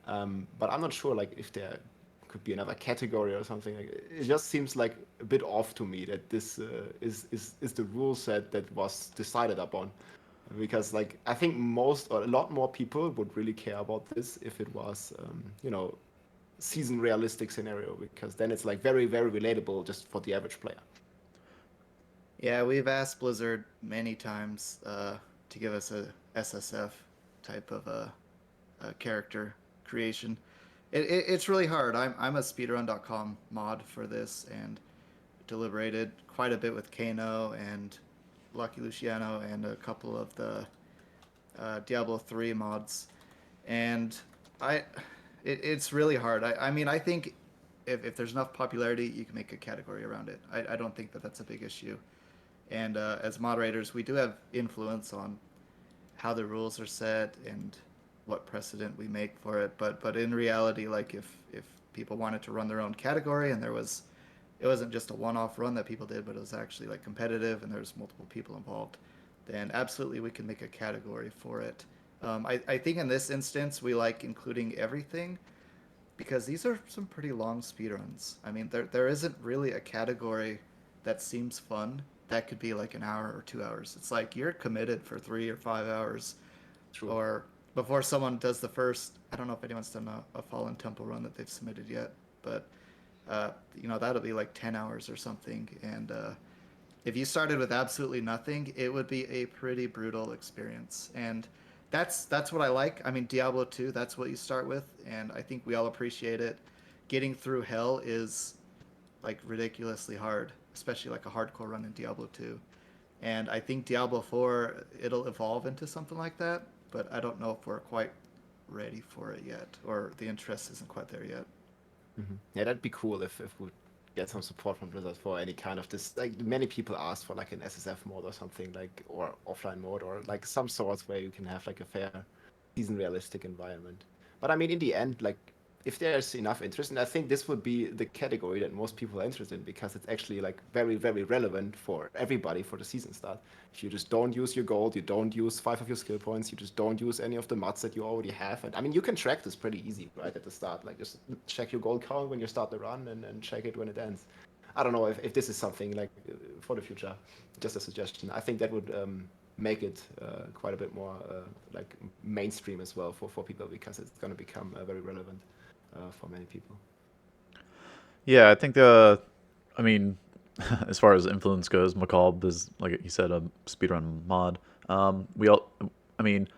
But I'm not sure like if there could be another category or something. Like, it just seems like a bit off to me that this is the rule set that was decided upon. Because like I think most or a lot more people would really care about this if it was season realistic scenario, because then it's like very relatable just for the average player. Yeah, we've asked Blizzard many times to give us a SSF type of a character creation. It's really hard. I'm a speedrun.com mod for this, and deliberated quite a bit with Kano and Lucky Luciano and a couple of the Diablo 3 mods. And I it's really hard. I mean, I think if there's enough popularity, you can make a category around it. I don't think that that's a big issue. And as moderators, we do have influence on how the rules are set and what precedent we make for it. But in reality, like if people wanted to run their own category and it wasn't just a one-off run that people did, but it was actually like competitive and there's multiple people involved, then absolutely we can make a category for it. I think in this instance we like including everything because these are some pretty long speedruns. I mean, there isn't really a category that seems fun that could be like an hour or 2 hours. It's like you're committed for 3 or 5 hours, True. or before someone does the first. I don't know if anyone's done a Fallen Temple run that they've submitted yet, but that'll be like 10 hours or something. And if you started with absolutely nothing, it would be a pretty brutal experience. And that's what I like. I mean, Diablo 2, that's what you start with, and I think we all appreciate it. Getting through hell is like ridiculously hard, especially like a hardcore run in Diablo 2. And I think Diablo 4, it'll evolve into something like that, but I don't know if we're quite ready for it yet, or the interest isn't quite there yet. Yeah, that'd be cool if we get some support from Blizzard for any kind of this. Like, many people ask for like an SSF mode or something, like, or offline mode, or like some sorts where you can have like a fair season realistic environment. But I mean, in the end, like, if there's enough interest, and I think this would be the category that most people are interested in, because it's actually like very relevant for everybody for the season start. If you just don't use your gold, you don't use 5 of your skill points, you just don't use any of the mods that you already have. And I mean, you can track this pretty easy, right, at the start. Like, just check your gold count when you start the run, and check it when it ends. I don't know if this is something like for the future, just a suggestion. I think that would make it quite a bit more like mainstream as well for people, because it's going to become very relevant for many people. Yeah, I think I mean, as far as influence goes, McCall is, like you said, a speedrun mod. We all, I mean,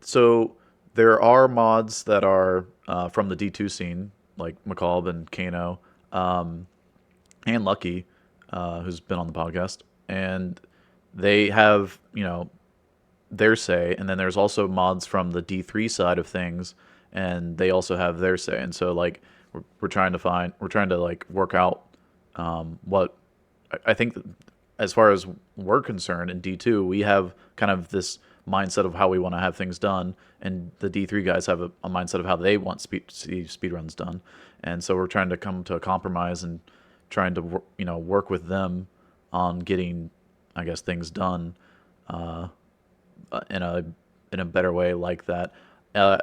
so there are mods that are from the D2 scene, like McCall and Kano, um, and Lucky, who's been on the podcast, and they have their say, and then there's also mods from the D3 side of things, and they also have their say. And so like we're trying to like work out what I think as far as we're concerned in D2, we have kind of this mindset of how we want to have things done, and the D3 guys have a mindset of how they want see speedruns done. And so we're trying to come to a compromise and trying to work with them on getting, I guess, things done in a better way like that. Uh,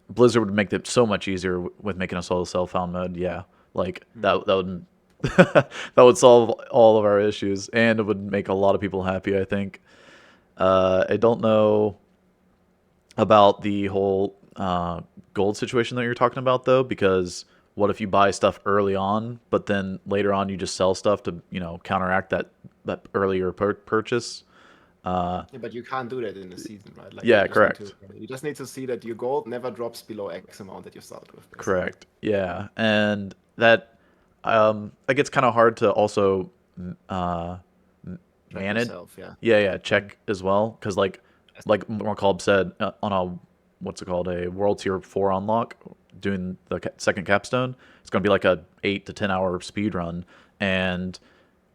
Blizzard would make it so much easier with making a solo self found mode. Yeah, like that would that would solve all of our issues, and it would make a lot of people happy, I think. I don't know about the whole gold situation that you're talking about, though, because what if you buy stuff early on, but then later on you just sell stuff to counteract that earlier purchase? Yeah, but you can't do that in the season, right? Like Yeah, correct. you just need to see that your gold never drops below X amount that you start with, basically. Correct. Yeah, and that gets kind of hard to also uh, Track manage. yourself, yeah. Yeah, check as well, because like Markalb said on a what's it called, a World Tier 4 unlock, doing the second capstone, it's going to be like a 8 to 10 hour speed run, and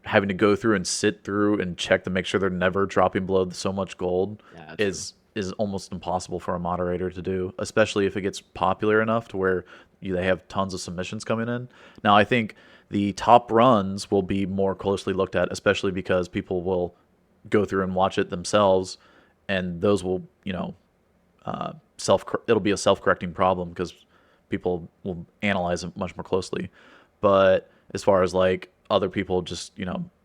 having to go through and sit through and check to make sure they're never dropping below so much gold Yeah, true. is almost impossible for a moderator to do, especially if it gets popular enough to where they have tons of submissions coming in. Now, I think the top runs will be more closely looked at, especially because people will go through and watch it themselves, and those will, it'll be a self-correcting problem because people will analyze it much more closely. But as far as like other people just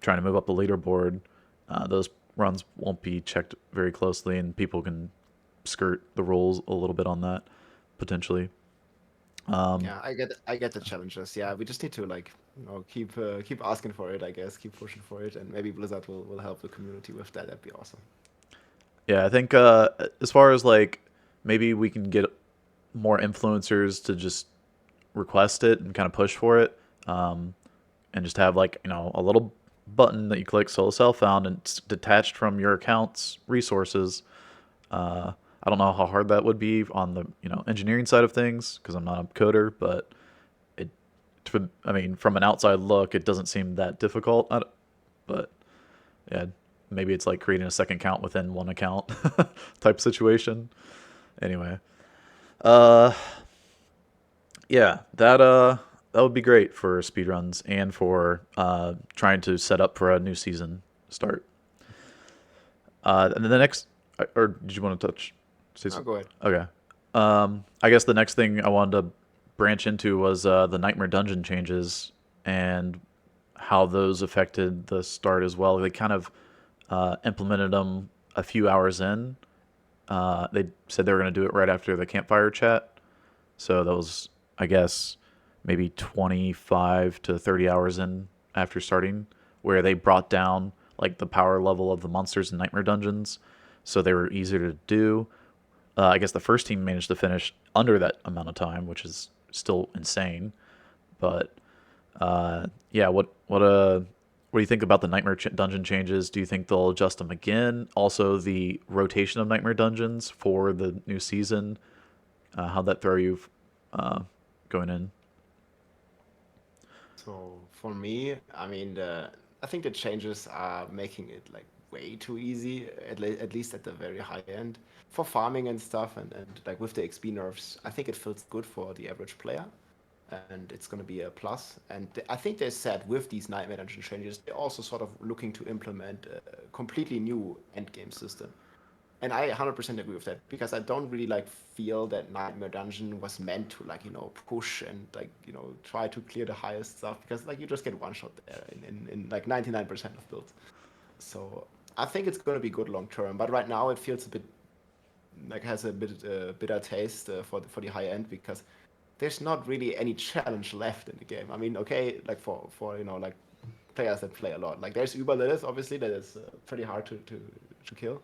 trying to move up the leaderboard, those runs won't be checked very closely, and people can skirt the rules a little bit on that potentially. Yeah, I get the challenges. Yeah, we just need to like keep asking for it, I guess, keep pushing for it, and maybe Blizzard will help the community with that. That'd be awesome. Yeah, I think as far as like maybe we can get more influencers to just request it and kind of push for it, and just have like a little button that you click, solo self found, and it's detached from your account's resources. I don't know how hard that would be on the engineering side of things because I'm not a coder, but it, I mean, from an outside look, it doesn't seem that difficult. But yeah, maybe it's like creating a second account within one account type situation. Anyway, uh, yeah, that would be great for speedruns and for trying to set up for a new season start. And then the next, or did you want to touch? Say Oh, some- go ahead. Okay. I guess the next thing I wanted to branch into was the Nightmare Dungeon changes and how those affected the start as well. They kind of implemented them a few hours in. They said they were going to do it right after the campfire chat. So that was, I guess, maybe 25 to 30 hours in after starting, where they brought down like the power level of the monsters in Nightmare Dungeons, so they were easier to do. I guess the first team managed to finish under that amount of time, which is still insane. But yeah, what do you think about the Dungeon changes? Do you think they'll adjust them again? Also, the rotation of Nightmare Dungeons for the new season. How'd that throw you uh, going in? So for me, I mean, I think the changes are making it like way too easy, at least at the very high end for farming and stuff, and like with the XP nerfs, I think it feels good for the average player, and it's going to be a plus. And I think they said with these Nightmare Dungeon changes, they're also sort of looking to implement a completely new endgame system. And I 100% agree with that because I don't really like feel that Nightmare Dungeon was meant to like push and like try to clear the highest stuff because like you just get one shot there in like 99% of builds. So I think it's going to be good long term, but right now it feels a bit like has a bit bitter taste for the high end because there's not really any challenge left in the game. I mean, okay, like for like players that play a lot. Like there's Uber Lilith, obviously, that is pretty hard to kill.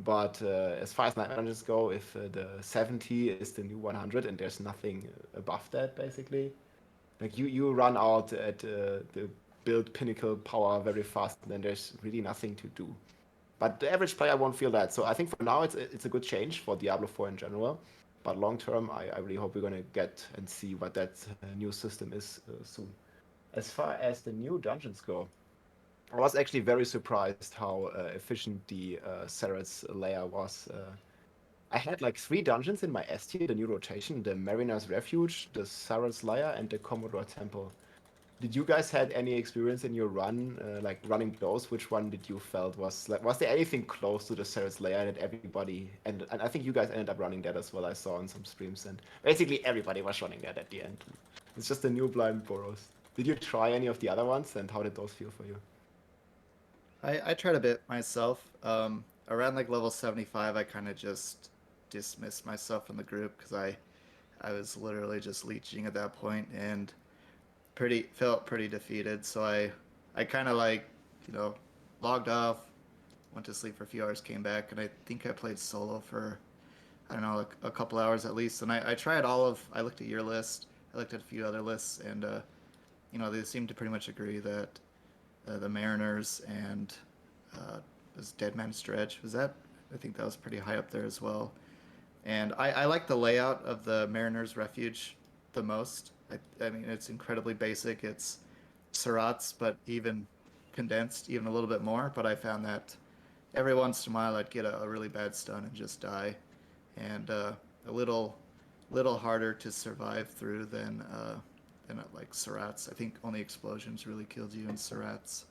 But as far as night managers go, if the 70 is the new 100 and there's nothing above that, basically, like you run out at the build pinnacle power very fast, and then there's really nothing to do. But the average player won't feel that. So I think for now it's a good change for Diablo 4 in general. But long term, I really hope we're going to get and see what that new system is soon. As far as the new dungeons go, I was actually very surprised how efficient the Sereth's layer was. I had like 3 dungeons in my S tier, the new rotation, the Mariner's Refuge, the Sereth's Lair, and the Commodore Temple. Did you guys had any experience in your run, like running those? Which one did you felt was there anything close to the Sereth's Lair that everybody and I think you guys ended up running that as well. I saw in some streams, and basically everybody was running that at the end. It's just the new Blind Burrows. Did you try any of the other ones, and how did those feel for you? I tried a bit myself. Around like level 75, I kind of just dismissed myself from the group because I was literally just leeching at that point and felt pretty defeated. So I kind of like, you know, logged off, went to sleep for a few hours, came back, and I think I played solo for, I don't know, a couple hours at least. And I tried I looked at your list, I looked at a few other lists, and you know, they seemed to pretty much agree that the Mariners and was Dead Man's Dredge. Was that? I think that was pretty high up there as well. And I like the layout of the Mariners Refuge the most. I mean, it's incredibly basic. It's Strats, but even condensed, even a little bit more. But I found that every once in a while I'd get a really bad stun and just die, and a little harder to survive through than like Strats. I think only explosions really killed you in Strats.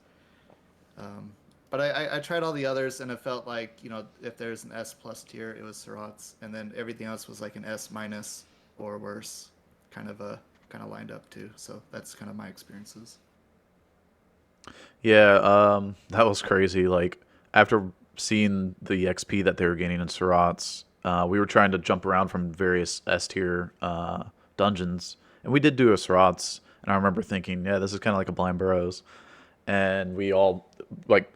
But I tried all the others, and it felt like, you know, if there's an S plus tier, it was Strats, and then everything else was like an S minus or worse, kind of lined up too. So that's kind of my experiences. Yeah, that was crazy. Like after seeing the XP that they were gaining in Surats, we were trying to jump around from various S tier dungeons, and we did do a Surats. And I remember thinking, yeah, this is kind of like a Blind Burrows, and we all like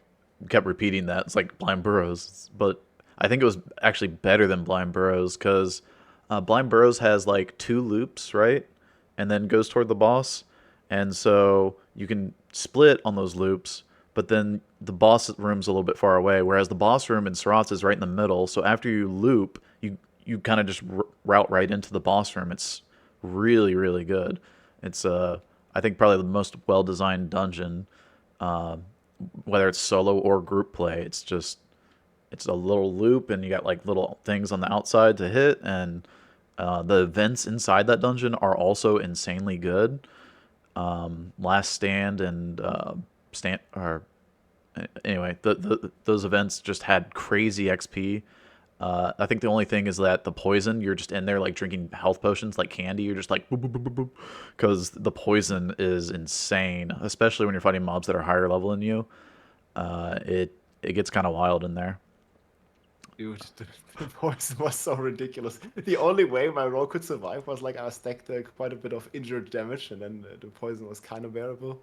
kept repeating that it's like Blind Burrows, but I think it was actually better than Blind Burrows because Blind Burrows has like 2 loops, right, and then goes toward the boss, and so you can split on those loops, but then the boss room's a little bit far away, whereas the boss room in Serats is right in the middle. So after you loop, you kind of just route right into the boss room. It's really really good. It's I think probably the most well designed dungeon, uh, whether it's solo or group play. It's a little loop, and you got like little things on the outside to hit, and the events inside that dungeon are also insanely good. Last Stand and stand or anyway, those events just had crazy XP. I think the only thing is that the poison, you're just in there like drinking health potions like candy. You're just like because the poison is insane, especially when you're fighting mobs that are higher level than you. It gets kind of wild in there. Dude, the poison was so ridiculous. The only way my roll could survive was like I stacked quite a bit of injured damage, and then the poison was kind of bearable,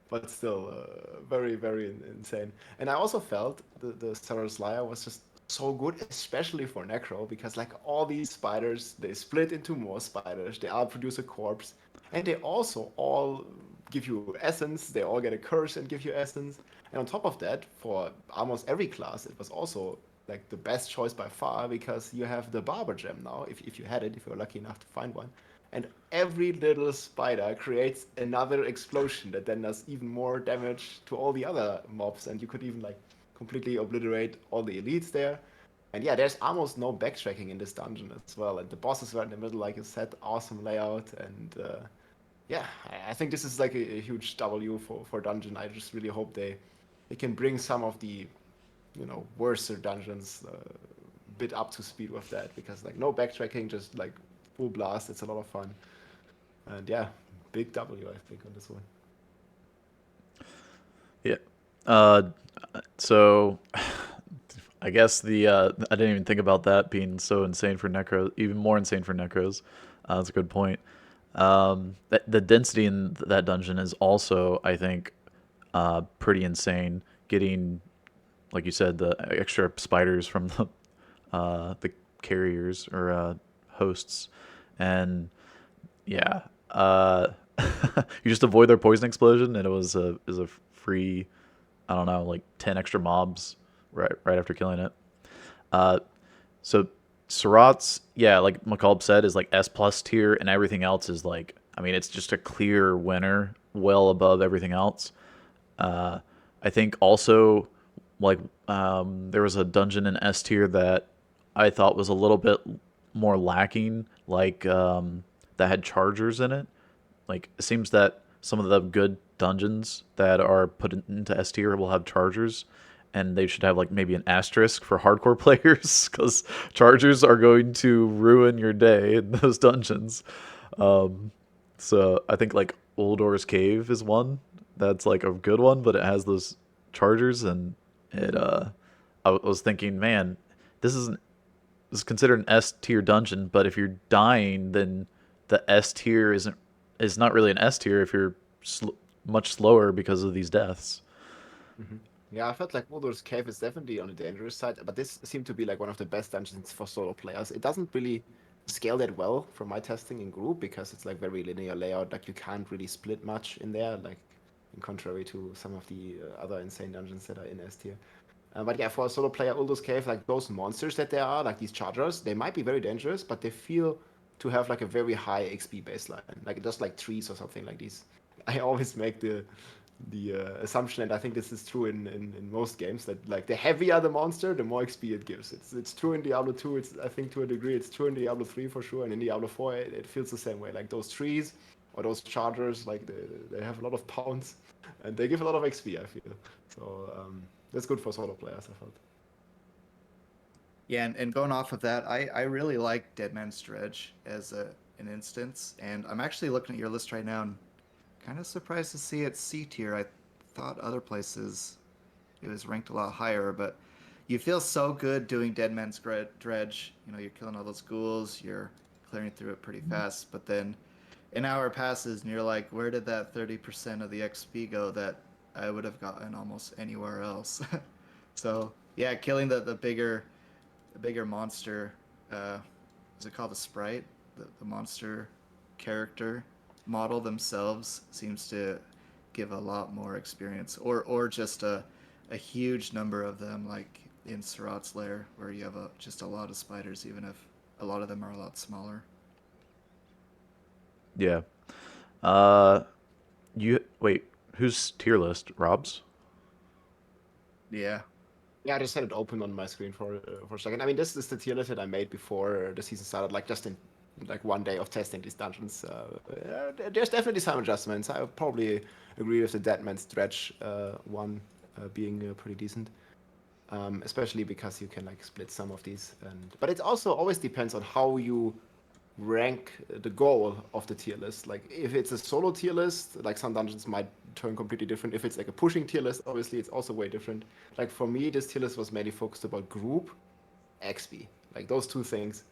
but still very, very insane. And I also felt the Sarah's Lair was just so good, especially for Necro, because like all these spiders, they split into more spiders, they all produce a corpse, and they also all give you essence, they all get a curse and give you essence. And on top of that, for almost every class, it was also like the best choice by far because you have the barber gem now, if you had it, if you were lucky enough to find one. And every little spider creates another explosion that then does even more damage to all the other mobs, and you could even like completely obliterate all the elites there. And yeah, there's almost no backtracking in this dungeon as well. And the bosses were in the middle, like you said, awesome layout. And yeah, I think this is like a huge W for dungeon. I just really hope they can bring some of the worser dungeons bit up to speed with that, because like no backtracking, just like full blast. It's a lot of fun, and yeah, big W I think on this one. Yeah. So I guess I didn't even think about that being so insane for Necros, even more insane for Necros. That's a good point. The density in that dungeon is also, I think, pretty insane. Getting, like you said, the extra spiders from the carriers or hosts, and yeah, you just avoid their poison explosion, and it was a free, I don't know, like 10 extra mobs right after killing it. Uh, so Sirot's, yeah, like McCulb said, is like S plus tier, and everything else is like, I mean, it's just a clear winner, well above everything else. Uh, I think also, like, there was a dungeon in S tier that I thought was a little bit more lacking, like that had chargers in it. Like, it seems that some of the good dungeons that are put into S tier will have chargers, and they should have like maybe an asterisk for hardcore players because chargers are going to ruin your day in those dungeons. Um, so I think like Uldor's Cave is one that's like a good one, but it has those chargers, and it. I was thinking, man, this isn't this is considered an S tier dungeon, but if you're dying, then the S tier is not really an S tier if you're much slower because of these deaths. Hmm. Yeah, I felt like Mordor's Cave is definitely on the dangerous side, but this seemed to be like one of the best dungeons for solo players. It doesn't really scale that well from my testing in group because it's like very linear layout. Like you can't really split much in there, like in contrary to some of the other insane dungeons that are in S tier. But yeah, for a solo player, Uldo's Cave, like those monsters that there are, like these chargers, they might be very dangerous, but they feel to have like a very high XP baseline, like just like trees or something like these. I always make the assumption, and I think this is true in most games, that like the heavier the monster, the more XP it gives. It's true in Diablo 2. It's, I think, to a degree. It's true in Diablo 3 for sure, and in Diablo 4 it feels the same way. Like those trees or those chargers, like they have a lot of pounds, and they give a lot of XP. I feel so. That's good for solo players, I felt. Yeah, and going off of that, I really like Dead Man's Dredge as an instance, and I'm actually looking at your list right now and kind of surprised to see it C tier. I thought other places it was ranked a lot higher, but you feel so good doing Dead Man's Dredge. You know, you're killing all those ghouls, you're clearing through it pretty fast, but then an hour passes and you're like, where did that 30% of the XP go that I would have gotten almost anywhere else? So yeah, killing the bigger monster. Is it called a sprite? The monster character model themselves seems to give a lot more experience, or just a huge number of them, like in Sirot's lair, where you have just a lot of spiders, even if a lot of them are a lot smaller. Yeah. Uh, you wait. Whose tier list? Rob's? Yeah. Yeah, I just had it open on my screen for a second. I mean, this is the tier list that I made before the season started, like just in like one day of testing these dungeons. There's definitely some adjustments. I would probably agree with the Deadman's Dredge one being pretty decent, especially because you can like split some of these. But it also always depends on how you rank the goal of the tier list. Like if it's a solo tier list, like some dungeons might turn completely different. If it's like a pushing tier list, obviously it's also way different. Like for me, this tier list was mainly focused about group XP, like those two things.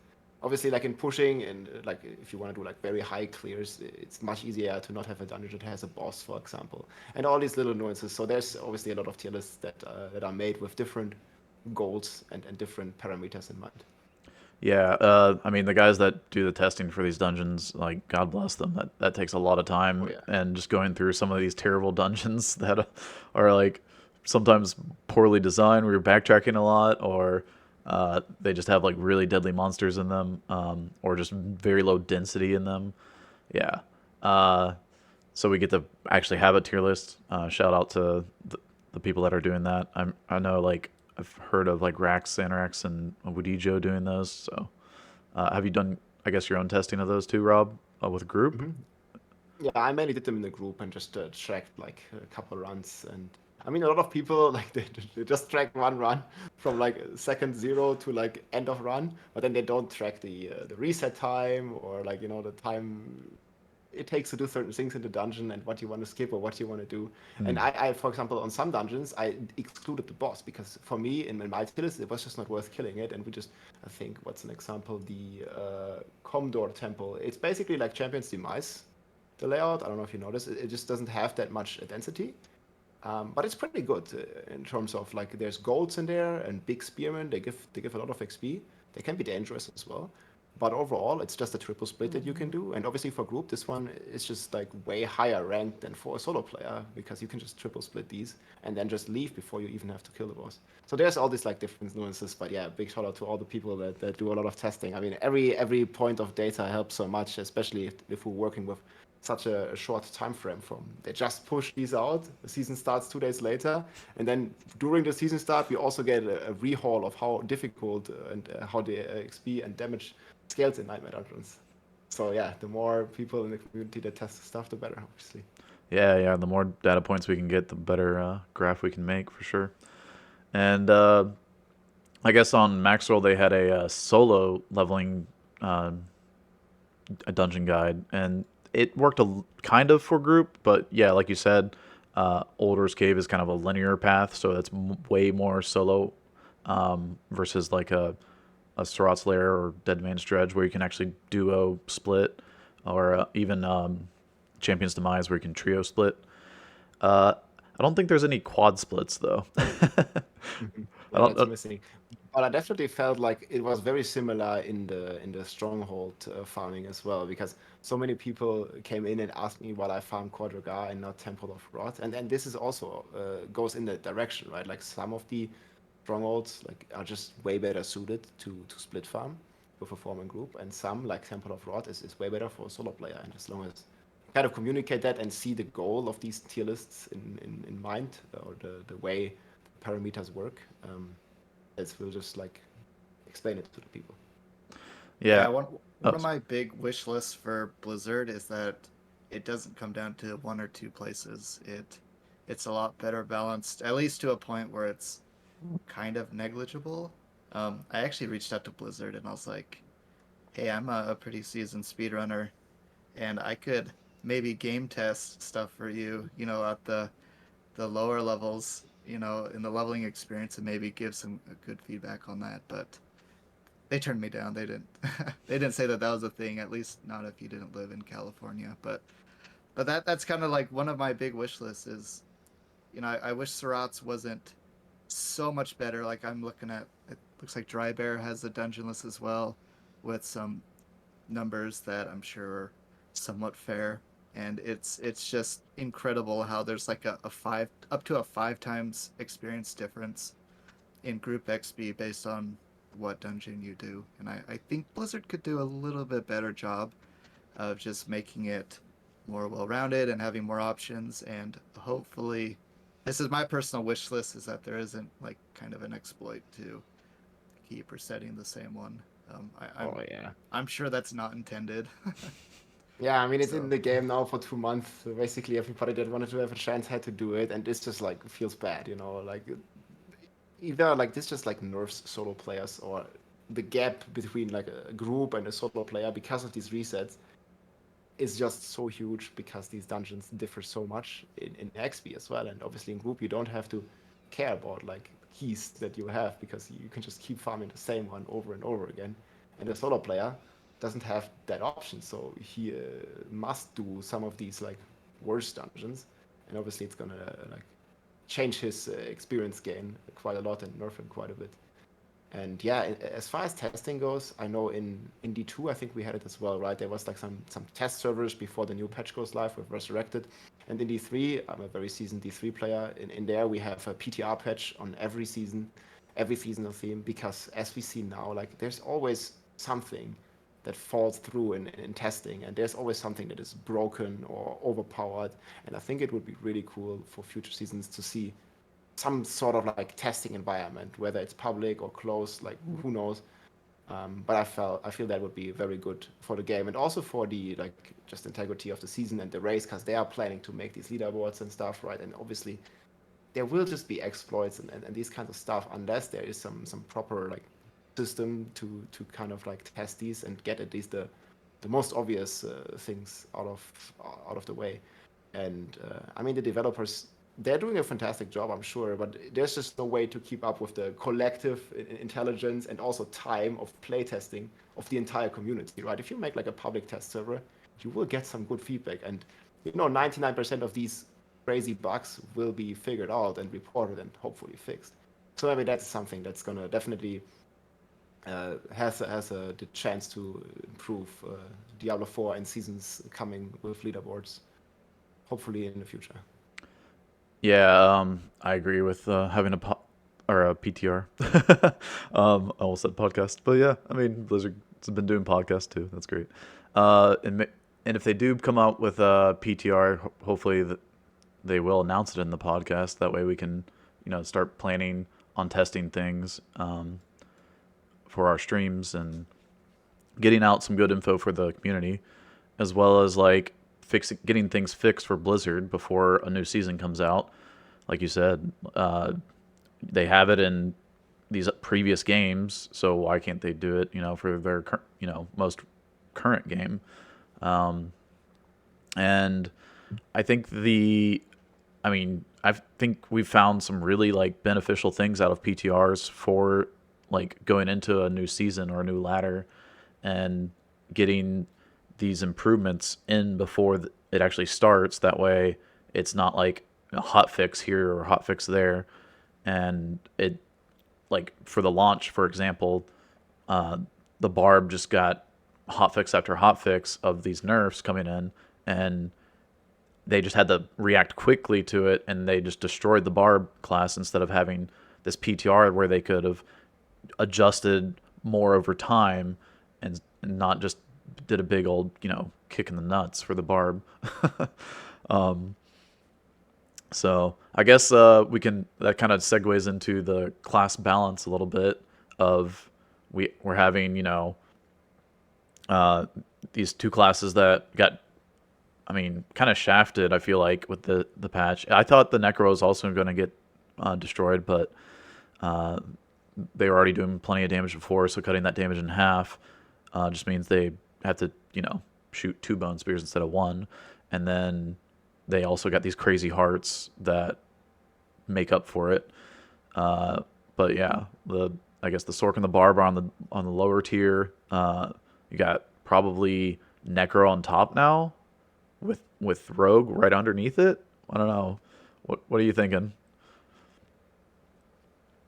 Obviously, like in pushing and like if you want to do like very high clears, it's much easier to not have a dungeon that has a boss, for example, and all these little nuances. So there's obviously a lot of tier lists that are made with different goals and different parameters in mind. Yeah, I mean the guys that do the testing for these dungeons, like God bless them, that takes a lot of Oh time, yeah. and just going through some of these terrible dungeons that are like sometimes poorly designed, where you're backtracking a lot, or they just have like really deadly monsters in them, or just very low density in them. Yeah. Uh, so we get to actually have a tier list. Shout out to the people that are doing that. I know like I've heard of like Rax, Anrax, and Woodijo doing those. So have you done, I guess, your own testing of those too, Rob, with a group? Hmm. Yeah, I mainly did them in the group and just tracked like a couple runs. And I mean, a lot of people like they just track one run from like second zero to like end of run, but then they don't track the reset time or like the time it takes to do certain things in the dungeon and what you want to skip or what you want to do. And Hmm. I, for example, on some dungeons, I excluded the boss because for me, in my tier list, it was just not worth killing it. And we just, I think, what's an example? The Comdor Temple. It's basically like Champion's Demise, the layout. I don't know if you noticed. It just doesn't have that much density. But it's pretty good in terms of like there's golds in there and big spearmen. They give a lot of XP. They can be dangerous as well. But overall, it's just a triple split that you can do. And obviously for group, this one is just like way higher ranked than for a solo player because you can just triple split these and then just leave before you even have to kill the boss. So there's all these like different nuances. But yeah, big shout out to all the people that do a lot of testing. I mean, every point of data helps so much, especially if we're working with such a short time frame from they just push these out, the season starts 2 days later, and then during the season start we also get a rehaul of how difficult and how the XP and damage scales in Nightmare Dungeons. So yeah, the more people in the community that test the stuff, the better, obviously. Yeah. The more data points we can get, the better graph we can make for sure. And I guess on Maxwell they had a solo leveling uh, a dungeon guide, and it worked kind of for group, but yeah, like you said, Older's Cave is kind of a linear path, so it's way more solo versus like a Strats Lair or Dead Man's Dredge where you can actually duo split, or even Champion's Demise where you can trio split. I don't think there's any quad splits though. Mhm. I Yeah, don't. that's missing. But I definitely felt like it was very similar in the stronghold farming as well, because so many people came in and asked me why I farm Quadriga and not Temple of Rot, and then this is also goes in that direction, right? Like some of the strongholds like are just way better suited to split farm with a forming group, and some like Temple of Rot is way better for a solo player. And as long as kind of communicate that and see the goal of these tier lists in mind, or the way parameters work. As we'll just like explain it to the people. Yeah. Yeah, one Oh, of my big wish lists for Blizzard is that it doesn't come down to one or two places. It's a lot better balanced, at least to a point where it's kind of negligible. I actually reached out to Blizzard and I was like, "Hey, I'm a pretty seasoned speedrunner, and I could maybe game test stuff for you, at the lower levels, in the leveling experience, and maybe give some good feedback on that." But they turned me down. They didn't. They didn't say that that was a thing. At least not if you didn't live in California. But that's kind of like one of my big wish lists is, I wish Serats wasn't so much better. Like I'm looking at, it looks like Dry Bear has a dungeon list as well, with some numbers that I'm sure are somewhat fair. And it's just incredible how there's like a five up to a 5 times experience difference in group XP based on what dungeon you do. And I think Blizzard could do a little bit better job of just making it more well rounded and having more options. And hopefully, this is my personal wish list, is that there isn't like kind of an exploit to keep resetting the same one. Oh yeah. I'm sure that's not intended. Yeah, I mean it's in So the game now for 2 months. So basically everybody that wanted to have a chance had to do it, and this just like feels bad, like either like this just like nerfs solo players, or the gap between like a group and a solo player because of these resets is just so huge because these dungeons differ so much in XP as well. And obviously in group you don't have to care about like keys that you have because you can just keep farming the same one over and over again. And the solo player doesn't have that option, so he must do some of these like worse dungeons, and obviously it's gonna like change his experience gain quite a lot and nerf him quite a bit. And yeah, as far as testing goes, I know in D2, I think we had it as well, right? There was like some test servers before the new patch goes live with Resurrected. And in D3, I'm a very seasoned D3 player. In there, we have a PTR patch on every seasonal theme, because as we see now, like there's always something that falls through in testing, and there's always something that is broken or overpowered. And I think it would be really cool for future seasons to see some sort of like testing environment, whether it's public or closed, like who knows. But I feel that would be very good for the game, and also for the like just integrity of the season and the race, because they are planning to make these leaderboards and stuff, right? And obviously there will just be exploits and these kinds of stuff unless there is some proper like system to kind of like test these and get at least the most obvious things out of the way. And I mean the developers, they're doing a fantastic job, I'm sure, but there's just no way to keep up with the collective intelligence and also time of playtesting of the entire community, right? If you make like a public test server, you will get some good feedback, and 99% of these crazy bugs will be figured out and reported and hopefully fixed. So maybe that's something that's gonna definitely has the chance to improve Diablo 4 and seasons coming with leaderboards, hopefully in the future. Yeah, I agree with having a PTR. I almost said podcast, but yeah, I mean Blizzard's been doing podcasts too. That's great. And if they do come out with a PTR, hopefully they will announce it in the podcast. That way we can, start planning on testing things for our streams and getting out some good info for the community, as well as like getting things fixed for Blizzard before a new season comes out. Like you said, they have it in these previous games, so why can't they do it? For their most current game. And I think I think we've found some really like beneficial things out of PTRs for like going into a new season or a new ladder and getting these improvements in before it actually starts. That way, it's not like a hot fix here or hot fix there, and it like for the launch, for example, the Barb just got hot fix after hot fix of these nerfs coming in, and they just had to react quickly to it, and they just destroyed the Barb class instead of having this PTR where they could have adjusted more over time and not just did a big old kick in the nuts for the Barb. So I guess that kind of segues into the class balance a little bit of we're having these two classes that got kind of shafted. I feel like with the patch, I thought the Necro was also going to get destroyed, but they were already doing plenty of damage before, so cutting that damage in half just means they have to shoot 2 bone spears instead of 1, and then they also got these crazy hearts that make up for it. But yeah, I guess the Sork and the Barb are on the lower tier. You got probably Necro on top now, with Rogue right underneath it. I don't know. What are you thinking?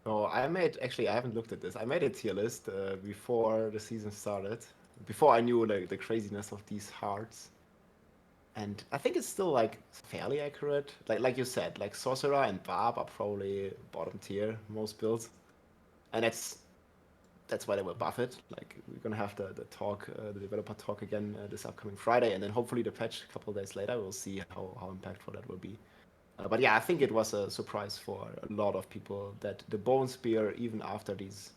So I haven't looked at this. I made a tier list before the season started, before I knew like the craziness of these hearts. And I think it's still like fairly accurate. Like you said, like Sorcerer and Barb are probably bottom tier most builds, and that's why they will buff it. Like we're gonna have the talk, the developer talk again this upcoming Friday, and then hopefully the patch a couple of days later. We'll see how impactful that will be. But yeah, I think it was a surprise for a lot of people that the Bone Spear, even after these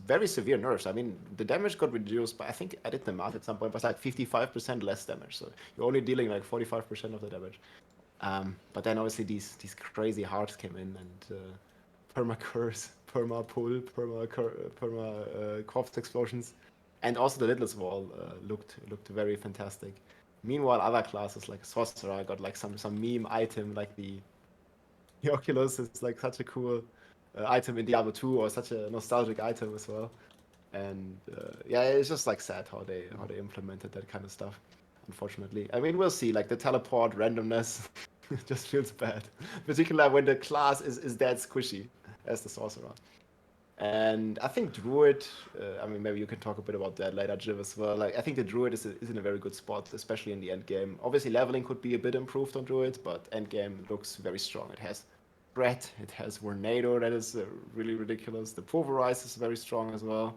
very severe nerfs, I mean, the damage got reduced, but I think I did the math at some point, it was like 55% less damage. So you're only dealing like 45% of the damage. But then obviously these crazy hearts came in and perma curse, perma pull, perma corpse explosions, and also the Littlest Wall looked very fantastic. Meanwhile, other classes like Sorcerer got like some meme item like the Oculus is like such a cool item in Diablo 2 or such a nostalgic item as well. And yeah, it's just like sad how they implemented that kind of stuff. Unfortunately, I mean, we'll see. Like the teleport randomness just feels bad, particularly when the class is that squishy as the Sorcerer. And I think Druid, I mean, maybe you can talk a bit about that later, Jiv, as well. Like, I think the Druid is in a very good spot, especially in the end game. Obviously, leveling could be a bit improved on Druid, but end game looks very strong. It has Threat, it has Vornado, that is really ridiculous. The Pulverize is very strong as well.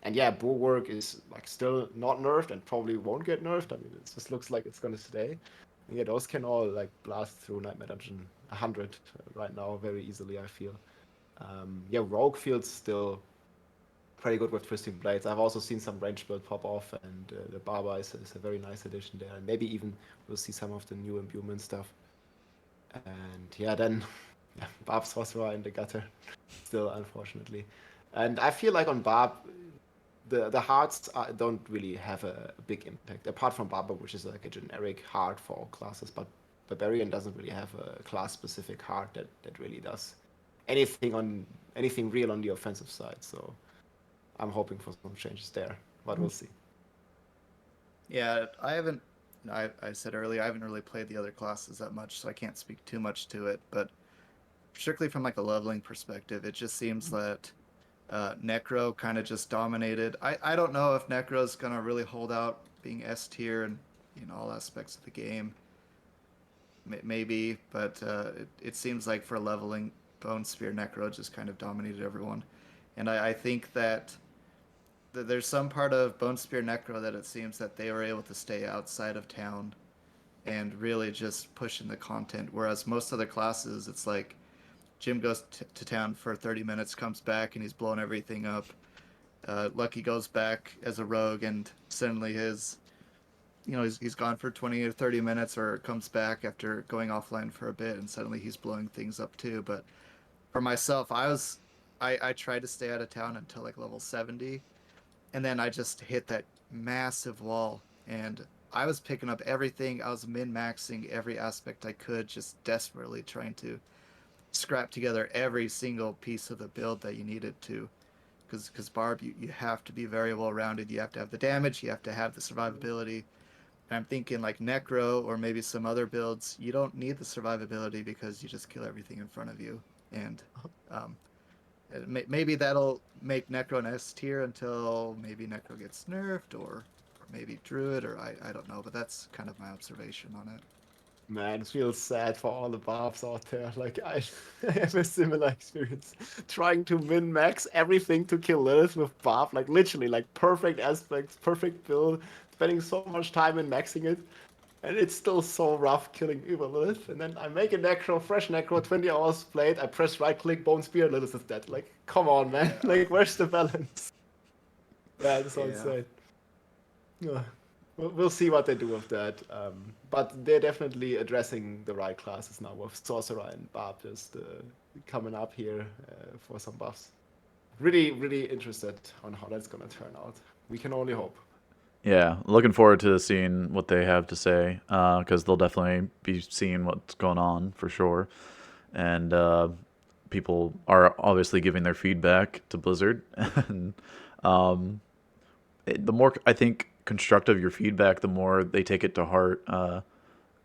And yeah, Bulwark is like still not nerfed and probably won't get nerfed. I mean, it just looks like it's gonna stay. And yeah, those can all like blast through Nightmare Dungeon 100 right now very easily, I feel. Yeah, Rogue feels still pretty good with Twisting Blades. I've also seen some range build pop off, and the Barber is a very nice addition there. And maybe even we'll see some of the new imbuement stuff. And yeah, then yeah, Barb Sorcerer in the gutter, still unfortunately. And I feel like on Barb, the hearts don't really have a big impact, apart from Barber, which is like a generic heart for all classes. But Barbarian doesn't really have a class-specific heart that really does anything real on the offensive side. So I'm hoping for some changes there, but we'll see. Yeah, I haven't I said earlier, I haven't really played the other classes that much, so I can't speak too much to it. But strictly from like a leveling perspective, it just seems that Necro kind of just dominated. I don't know if Necro's gonna really hold out being S tier and all aspects of the game. Maybe, but it seems like for leveling, Bone Spear Necro just kind of dominated everyone. And I think that there's some part of Bone Spear Necro that it seems that they were able to stay outside of town and really just push in the content. Whereas most other classes, it's like Jim goes to town for 30 minutes, comes back, and he's blowing everything up. Lucky goes back as a rogue, and suddenly he's gone for 20 or 30 minutes, or comes back after going offline for a bit, and suddenly he's blowing things up too. But for myself, I tried to stay out of town until like level 70, and then I just hit that massive wall, and I was picking up everything. I was min-maxing every aspect I could, just desperately trying to scrap together every single piece of the build that you needed to. Because Barb, you have to be very well rounded. You have to have the damage, you have to have the survivability. And I'm thinking like Necro or maybe some other builds, you don't need the survivability because you just kill everything in front of you. And um, maybe that'll make Necro an S tier until maybe Necro gets nerfed, or maybe Druid, or I don't know. But that's kind of my observation on it. Man, it feels sad for all the barbs out there. Like, I have a similar experience. Trying to min-max everything to kill Lilith with barb. Like, literally, like, perfect aspects, perfect build. Spending so much time in maxing it. And it's still so rough killing Uber Lilith. And then I make a Necro, fresh Necro, 20 hours played. I press right-click, Bone Spear, Lilith is dead. Like, come on, man. Yeah. Like, where's the balance? Yeah, it's so Yeah. insane. Yeah. We'll see what they do with that. But they're definitely addressing the right classes now with Sorcerer and Barb just coming up here for some buffs. Really, really interested on how that's going to turn out. We can only hope. Yeah, looking forward to seeing what they have to say, because they'll definitely be seeing what's going on for sure, and people are obviously giving their feedback to Blizzard, and um, the more I think constructive your feedback, the more they take it to heart.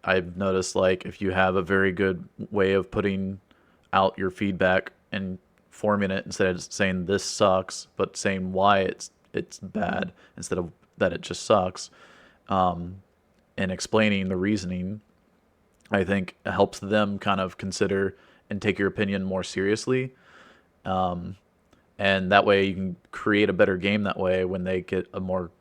I've noticed like if you have a very good way of putting out your feedback and forming it instead of saying this sucks, but saying why it's bad instead of that it just sucks, and explaining the reasoning, I think helps them kind of consider and take your opinion more seriously. Um, and that way you can create a better game that way when they get a more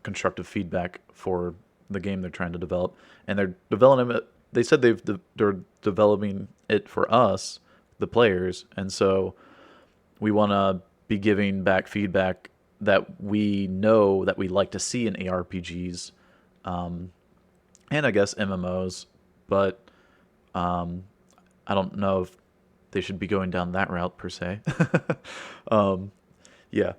constructive feedback for the game they're trying to develop, and they're developing it. They said they're developing it for us, the players, and so we want to be giving back feedback that we know that we like to see in ARPGs, um, and I guess MMOs, but um, I don't know if they should be going down that route per se. um, yeah,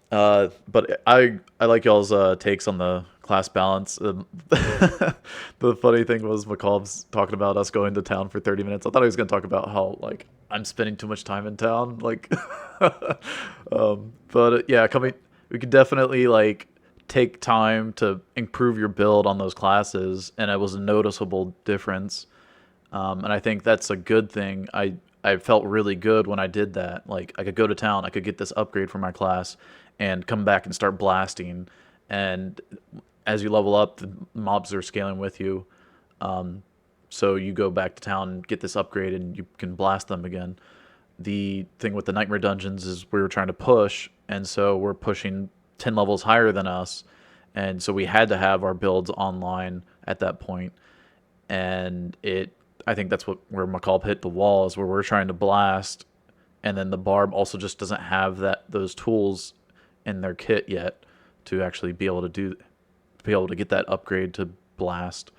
but I like y'all's takes on the class balance. The funny thing was McCall's talking about us going to town for 30 minutes. I thought he was going to talk about how like I'm spending too much time in town. Like, but yeah, we could definitely like take time to improve your build on those classes, and it was a noticeable difference. And I think that's a good thing. I felt really good when I did that. Like I could go to town, I could get this upgrade for my class, and come back and start blasting. And as you level up, the mobs are scaling with you. So you go back to town and get this upgrade, and you can blast them again. The thing with the nightmare dungeons is we were trying to push, and so we're pushing 10 levels higher than us, and so we had to have our builds online at that point. And I think that's where McCall hit the wall, is where we're trying to blast, and then the Barb also just doesn't have those tools in their kit yet to actually be able to get that upgrade to blast.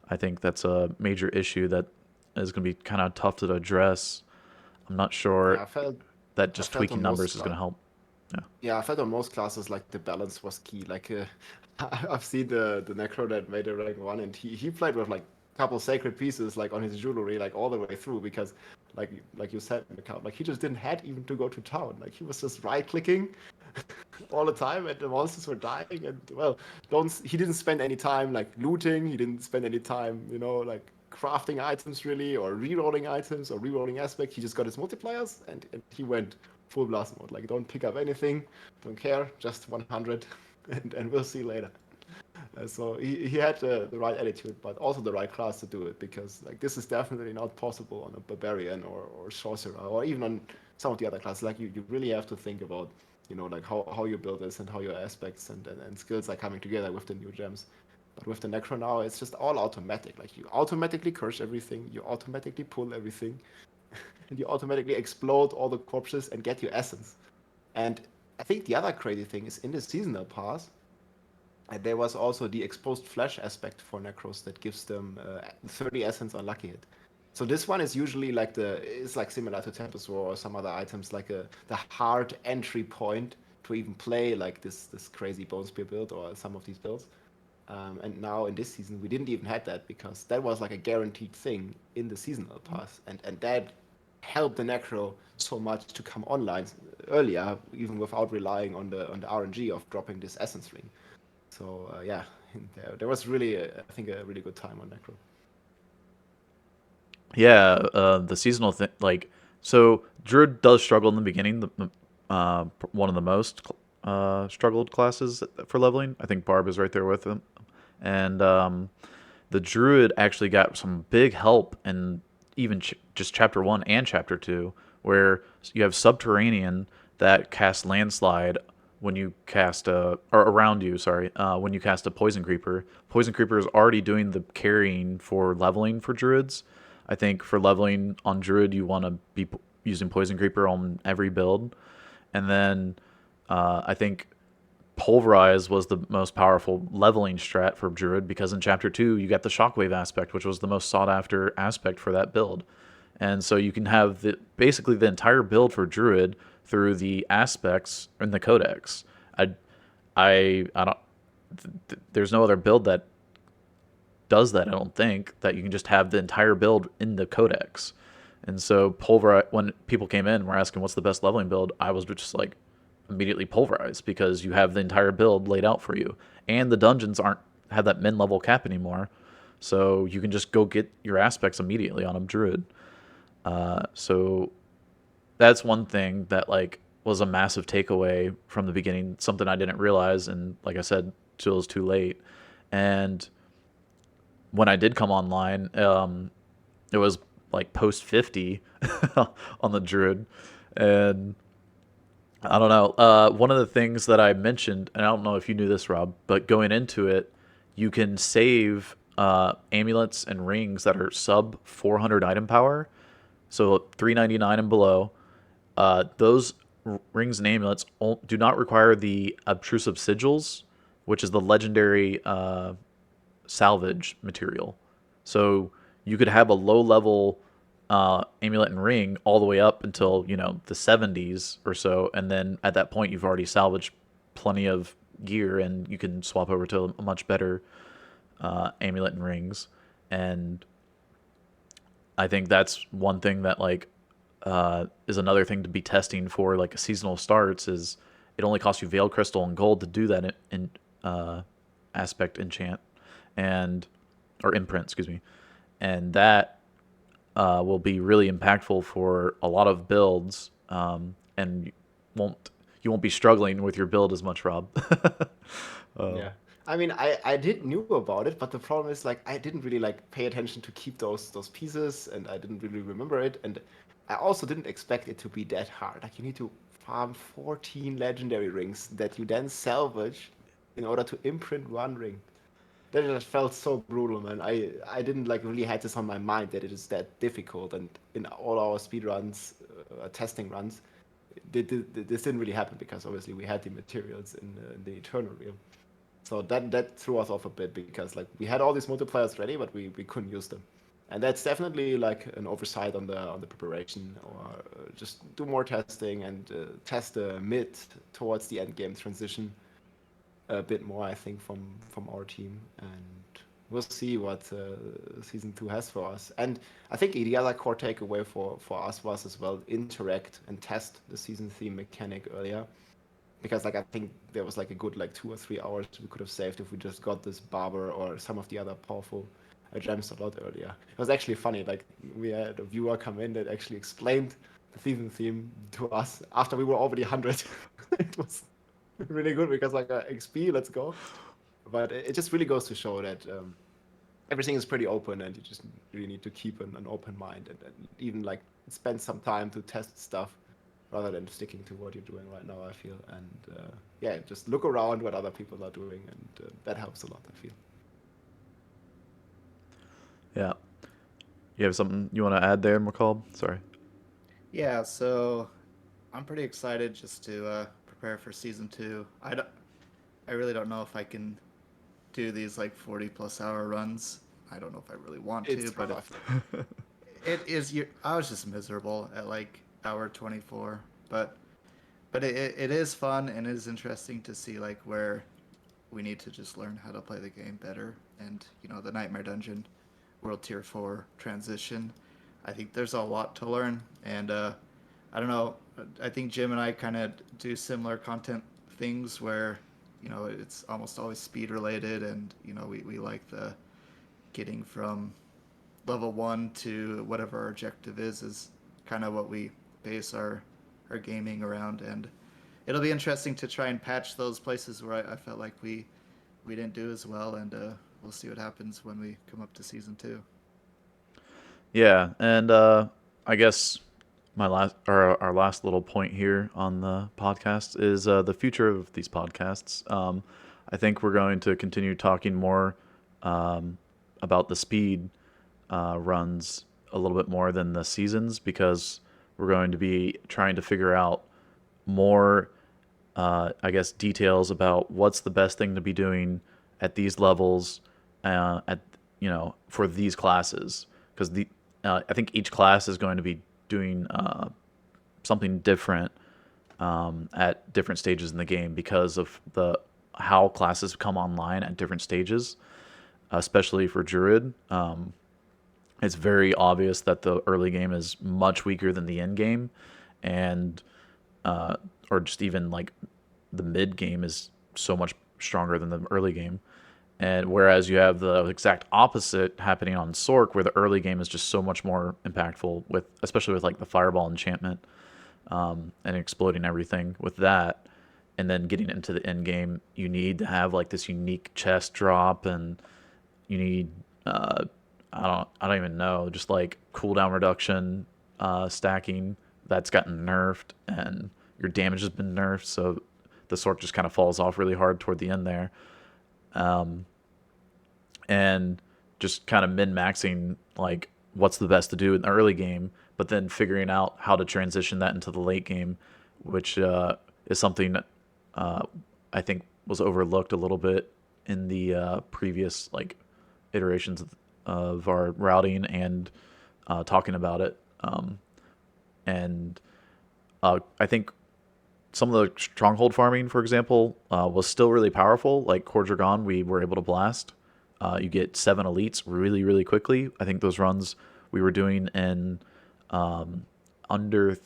I think that's a major issue that is going to be kind of tough to address. I'm not sure Yeah, that I just felt tweaking on numbers is going to help. Yeah. yeah, I felt on most classes like the balance was key. Like I've seen the Necro that made a rank 1, and he played with like a couple sacred pieces like on his jewelry like all the way through, because like you said, like he just didn't had even to go to town. Like he was just right clicking all the time, and the monsters were dying. And well, he didn't spend any time like looting. He didn't spend any time, like crafting items really, or rerolling items, or rerolling aspect. He just got his multipliers, and he went full blast mode. Like, don't pick up anything, don't care, just 100, and we'll see later. So he had the right attitude, but also the right class to do it, because like this is definitely not possible on a barbarian or sorcerer, or even on some of the other classes. Like you really have to think about, like how you build this and how your aspects and skills are coming together with the new gems. But with the Necro now, it's just all automatic. Like you automatically curse everything, you automatically pull everything, and you automatically explode all the corpses and get your essence. And I think the other crazy thing is in the seasonal pass, there was also the exposed flesh aspect for Necros that gives them 30 essence on lucky hit. So this one is usually like it's like similar to Tempest Roar or some other items, like the hard entry point to even play like this crazy Bone Spear build or some of these builds. And now in this season, we didn't even have that, because that was like a guaranteed thing in the seasonal pass, and that helped the Necro so much to come online earlier, even without relying on the RNG of dropping this essence ring. So yeah, there was really, I think, a really good time on Necro. Yeah, the seasonal thing, like, so Druid does struggle in the beginning. One of the most struggled classes for leveling. I think Barb is right there with him, and the Druid actually got some big help in even just chapter 1 and chapter 2, where you have Subterranean that casts Landslide when you cast or around you, sorry, when you cast a Poison Creeper. Poison Creeper is already doing the carrying for leveling for Druids. I think for leveling on Druid, you want to be using Poison Creeper on every build. And then I think Pulverize was the most powerful leveling strat for Druid, because in Chapter 2, you got the Shockwave aspect, which was the most sought after aspect for that build. And so you can have basically the entire build for Druid through the aspects in the Codex. I don't. There's no other build that does that. I don't think that you can just have the entire build in the Codex. And so when people came in and were asking what's the best leveling build, I was just like immediately Pulverize, because you have the entire build laid out for you, and the dungeons aren't have that min level cap anymore, so you can just go get your aspects immediately on a Druid. So that's one thing that like was a massive takeaway from the beginning, something I didn't realize, and like I said, till it was too late. And when I did come online, it was like post 50 on the Druid, and I don't know. One of the things that I mentioned, and I don't know if you knew this, Rob, but going into it, you can save amulets and rings that are sub 400 item power, so 399 and below. Those rings and amulets do not require the obtrusive sigils, which is the legendary salvage material. So you could have a low level amulet and ring all the way up until the 70s or so, and then at that point you've already salvaged plenty of gear, and you can swap over to a much better amulet and rings. And I think that's one thing that like is another thing to be testing for like a seasonal starts, is it only costs you Veiled Crystal and gold to do that in aspect enchant and or imprint, excuse me, and that will be really impactful for a lot of builds, and you won't be struggling with your build as much, Rob. Yeah. I mean, I did knew about it, but the problem is like I didn't really like pay attention to keep those pieces, and I didn't really remember it, and I also didn't expect it to be that hard. Like you need to farm 14 legendary rings that you then salvage in order to imprint one ring. That just felt so brutal, man. I didn't like really had this on my mind that it is that difficult, and in all our speedruns, testing runs, this didn't really happen, because obviously we had the materials in the Eternal Realm. So that threw us off a bit, because like we had all these multipliers ready, but we couldn't use them. And that's definitely like an oversight on the preparation, or just do more testing and test the mid towards the end game transition a bit more, I think, from our team. And we'll see what season 2 has for us. And I think the other core takeaway for us was as well interact and test the season theme mechanic earlier. because like I think there was like a good like 2 or 3 hours we could have saved if we just got this barber or some of the other powerful gems a lot earlier. It was actually funny. Like we had a viewer come in that actually explained the season theme to us after we were already 100. It was really good because like XP, let's go. But it just really goes to show that everything is pretty open, and you just really need to keep an open mind and even like spend some time to test stuff rather than sticking to what you're doing right now, I feel. And yeah, just look around what other people are doing, and that helps a lot, I feel. Yeah. You have something you want to add there, McCall? Sorry. Yeah, so I'm pretty excited just to prepare for season 2. I really don't know if I can do these like 40-plus hour runs. I don't know if I really want to, It's but rough. it is. I was just miserable at like hour 24, but it is fun and it is interesting to see like where we need to just learn how to play the game better. And the Nightmare Dungeon World Tier 4 transition. I think there's a lot to learn, and I don't know. I think Jim and I kind of do similar content things where it's almost always speed related, and we like the getting from level 1 to whatever our objective is kind of what we base our gaming around. And it'll be interesting to try and patch those places where I felt like we didn't do as well, and we'll see what happens when we come up to season 2. Yeah, and I guess our last little point here on the podcast is the future of these podcasts. I think we're going to continue talking more um, about the speed runs a little bit more than the seasons, because we're going to be trying to figure out more, I guess, details about what's the best thing to be doing at these levels, at for these classes, because I think each class is going to be doing something different at different stages in the game because of the how classes come online at different stages, especially for Druid. It's very obvious that the early game is much weaker than the end game, and or just even like the mid game is so much stronger than the early game. And whereas you have the exact opposite happening on Sork, where the early game is just so much more impactful, with especially with like the fireball enchantment and exploding everything with that, and then getting into the end game, you need to have like this unique chest drop, and you need I don't even know, just like cooldown reduction, stacking that's gotten nerfed, and your damage has been nerfed, so the Sork just kind of falls off really hard toward the end there. And just kind of min-maxing like what's the best to do in the early game, but then figuring out how to transition that into the late game, which is something I think was overlooked a little bit in the previous like iterations of our routing and talking about it. And I think some of the stronghold farming, for example, was still really powerful. Like Core Dragon, we were able to blast. You get 7 elites really, really quickly. I think those runs we were doing in under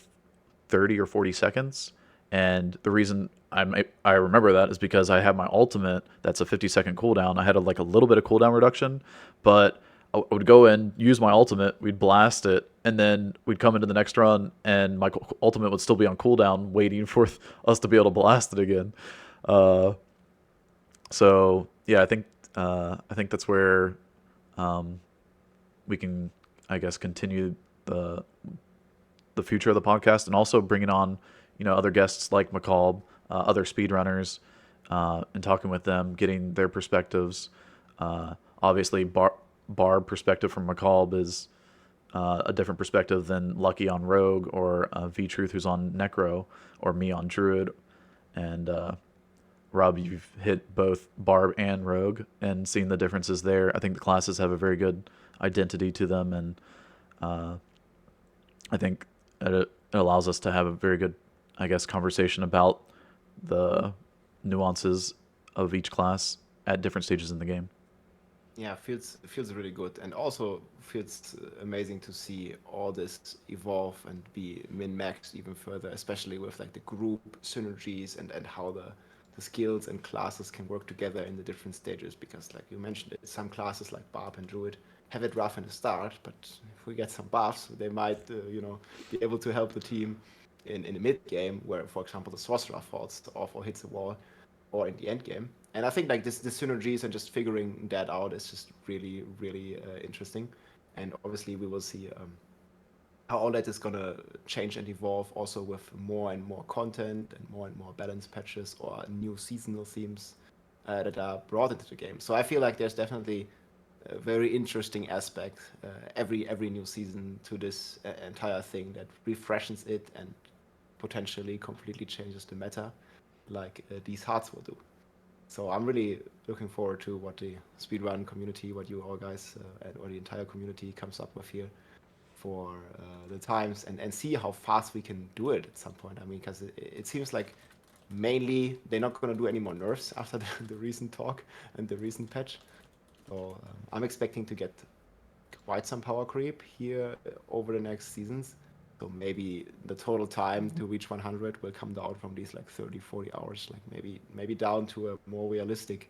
30 or 40 seconds. And the reason I remember that is because I have my ultimate that's a 50-second cooldown. I had a little bit of cooldown reduction, but I would go in, use my ultimate, we'd blast it, and then we'd come into the next run, and my ultimate would still be on cooldown, waiting for us to be able to blast it again. So yeah, I think that's where we can, I guess, continue the future of the podcast, and also bringing on other guests like McCall, other speedrunners, and talking with them, getting their perspectives. Obviously, Barb perspective from McCall is a different perspective than Lucky on Rogue, or V Truth who's on Necro, or me on Druid. And Rob, you've hit both Barb and Rogue and seen the differences there. I think the classes have a very good identity to them, and I think it allows us to have a very good, I guess, conversation about the nuances of each class at different stages in the game. Yeah, feels really good, and also feels amazing to see all this evolve and be min-maxed even further, especially with like the group synergies and how the skills and classes can work together in the different stages. Because like you mentioned it, some classes like Barb and Druid have it rough in the start, but if we get some buffs, they might be able to help the team in the mid game, where for example the sorcerer falls off or hits a wall, or in the end game. And I think like the synergies and just figuring that out is just really interesting. And obviously we will see how all that is gonna change and evolve, also with more and more content and more balance patches or new seasonal themes that are brought into the game. So I feel like there's definitely a very interesting aspect every new season to this entire thing that refreshes it and potentially completely changes the meta, like these hearts will do. So I'm really looking forward to what the speedrun community, what you all guys, or the entire community comes up with here for the times, and see how fast we can do it at some point. I mean, because it seems like mainly they're not going to do any more nerfs after the recent talk and the recent patch. So I'm expecting to get quite some power creep here over the next seasons. So maybe the total time to reach 100 will come down from these like 30, 40 hours, like maybe down to a more realistic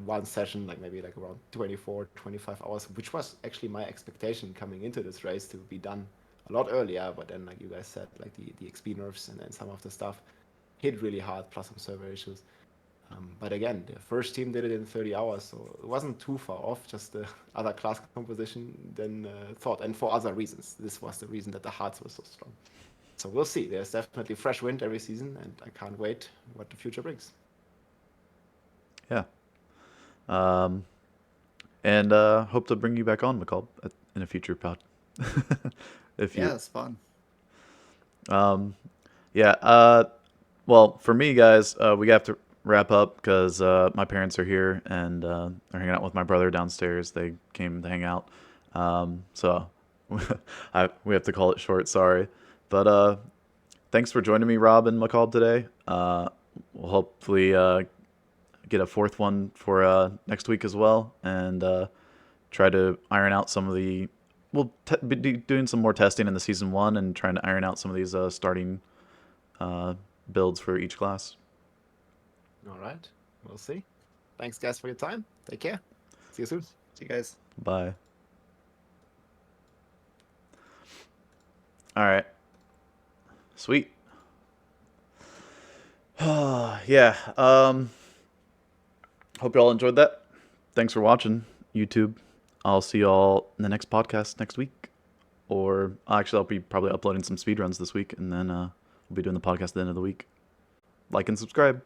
one session, like maybe like around 24, 25 hours, which was actually my expectation coming into this race to be done a lot earlier. But then, like you guys said, like the XP nerfs and some of the stuff hit really hard, plus some server issues. But again, the first team did it in 30 hours, so it wasn't too far off, just the other class composition than thought. And for other reasons. This was the reason that the hearts were so strong. So we'll see. There's definitely fresh wind every season, and I can't wait what the future brings. Yeah. And hope to bring you back on, McCall, in a future pod. If Yeah, you, it's fun. yeah. Well, for me, guys, we have to wrap up because my parents are here and they're hanging out with my brother downstairs. They came to hang out, so we have to call it short. Sorry, but thanks for joining me, Rob and McCall, today. We'll hopefully get a fourth one for next week as well, and try to iron out some of the. We'll be doing some more testing in the season one and trying to iron out some of these starting builds for each class. All right. We'll see. Thanks, guys, for your time. Take care. See you soon. See you guys. Bye. All right. Sweet. Yeah. Hope you all enjoyed that. Thanks for watching, YouTube. I'll see y'all in the next podcast next week. Or actually, I'll be probably uploading some speedruns this week, and then we'll be doing the podcast at the end of the week. Like and subscribe.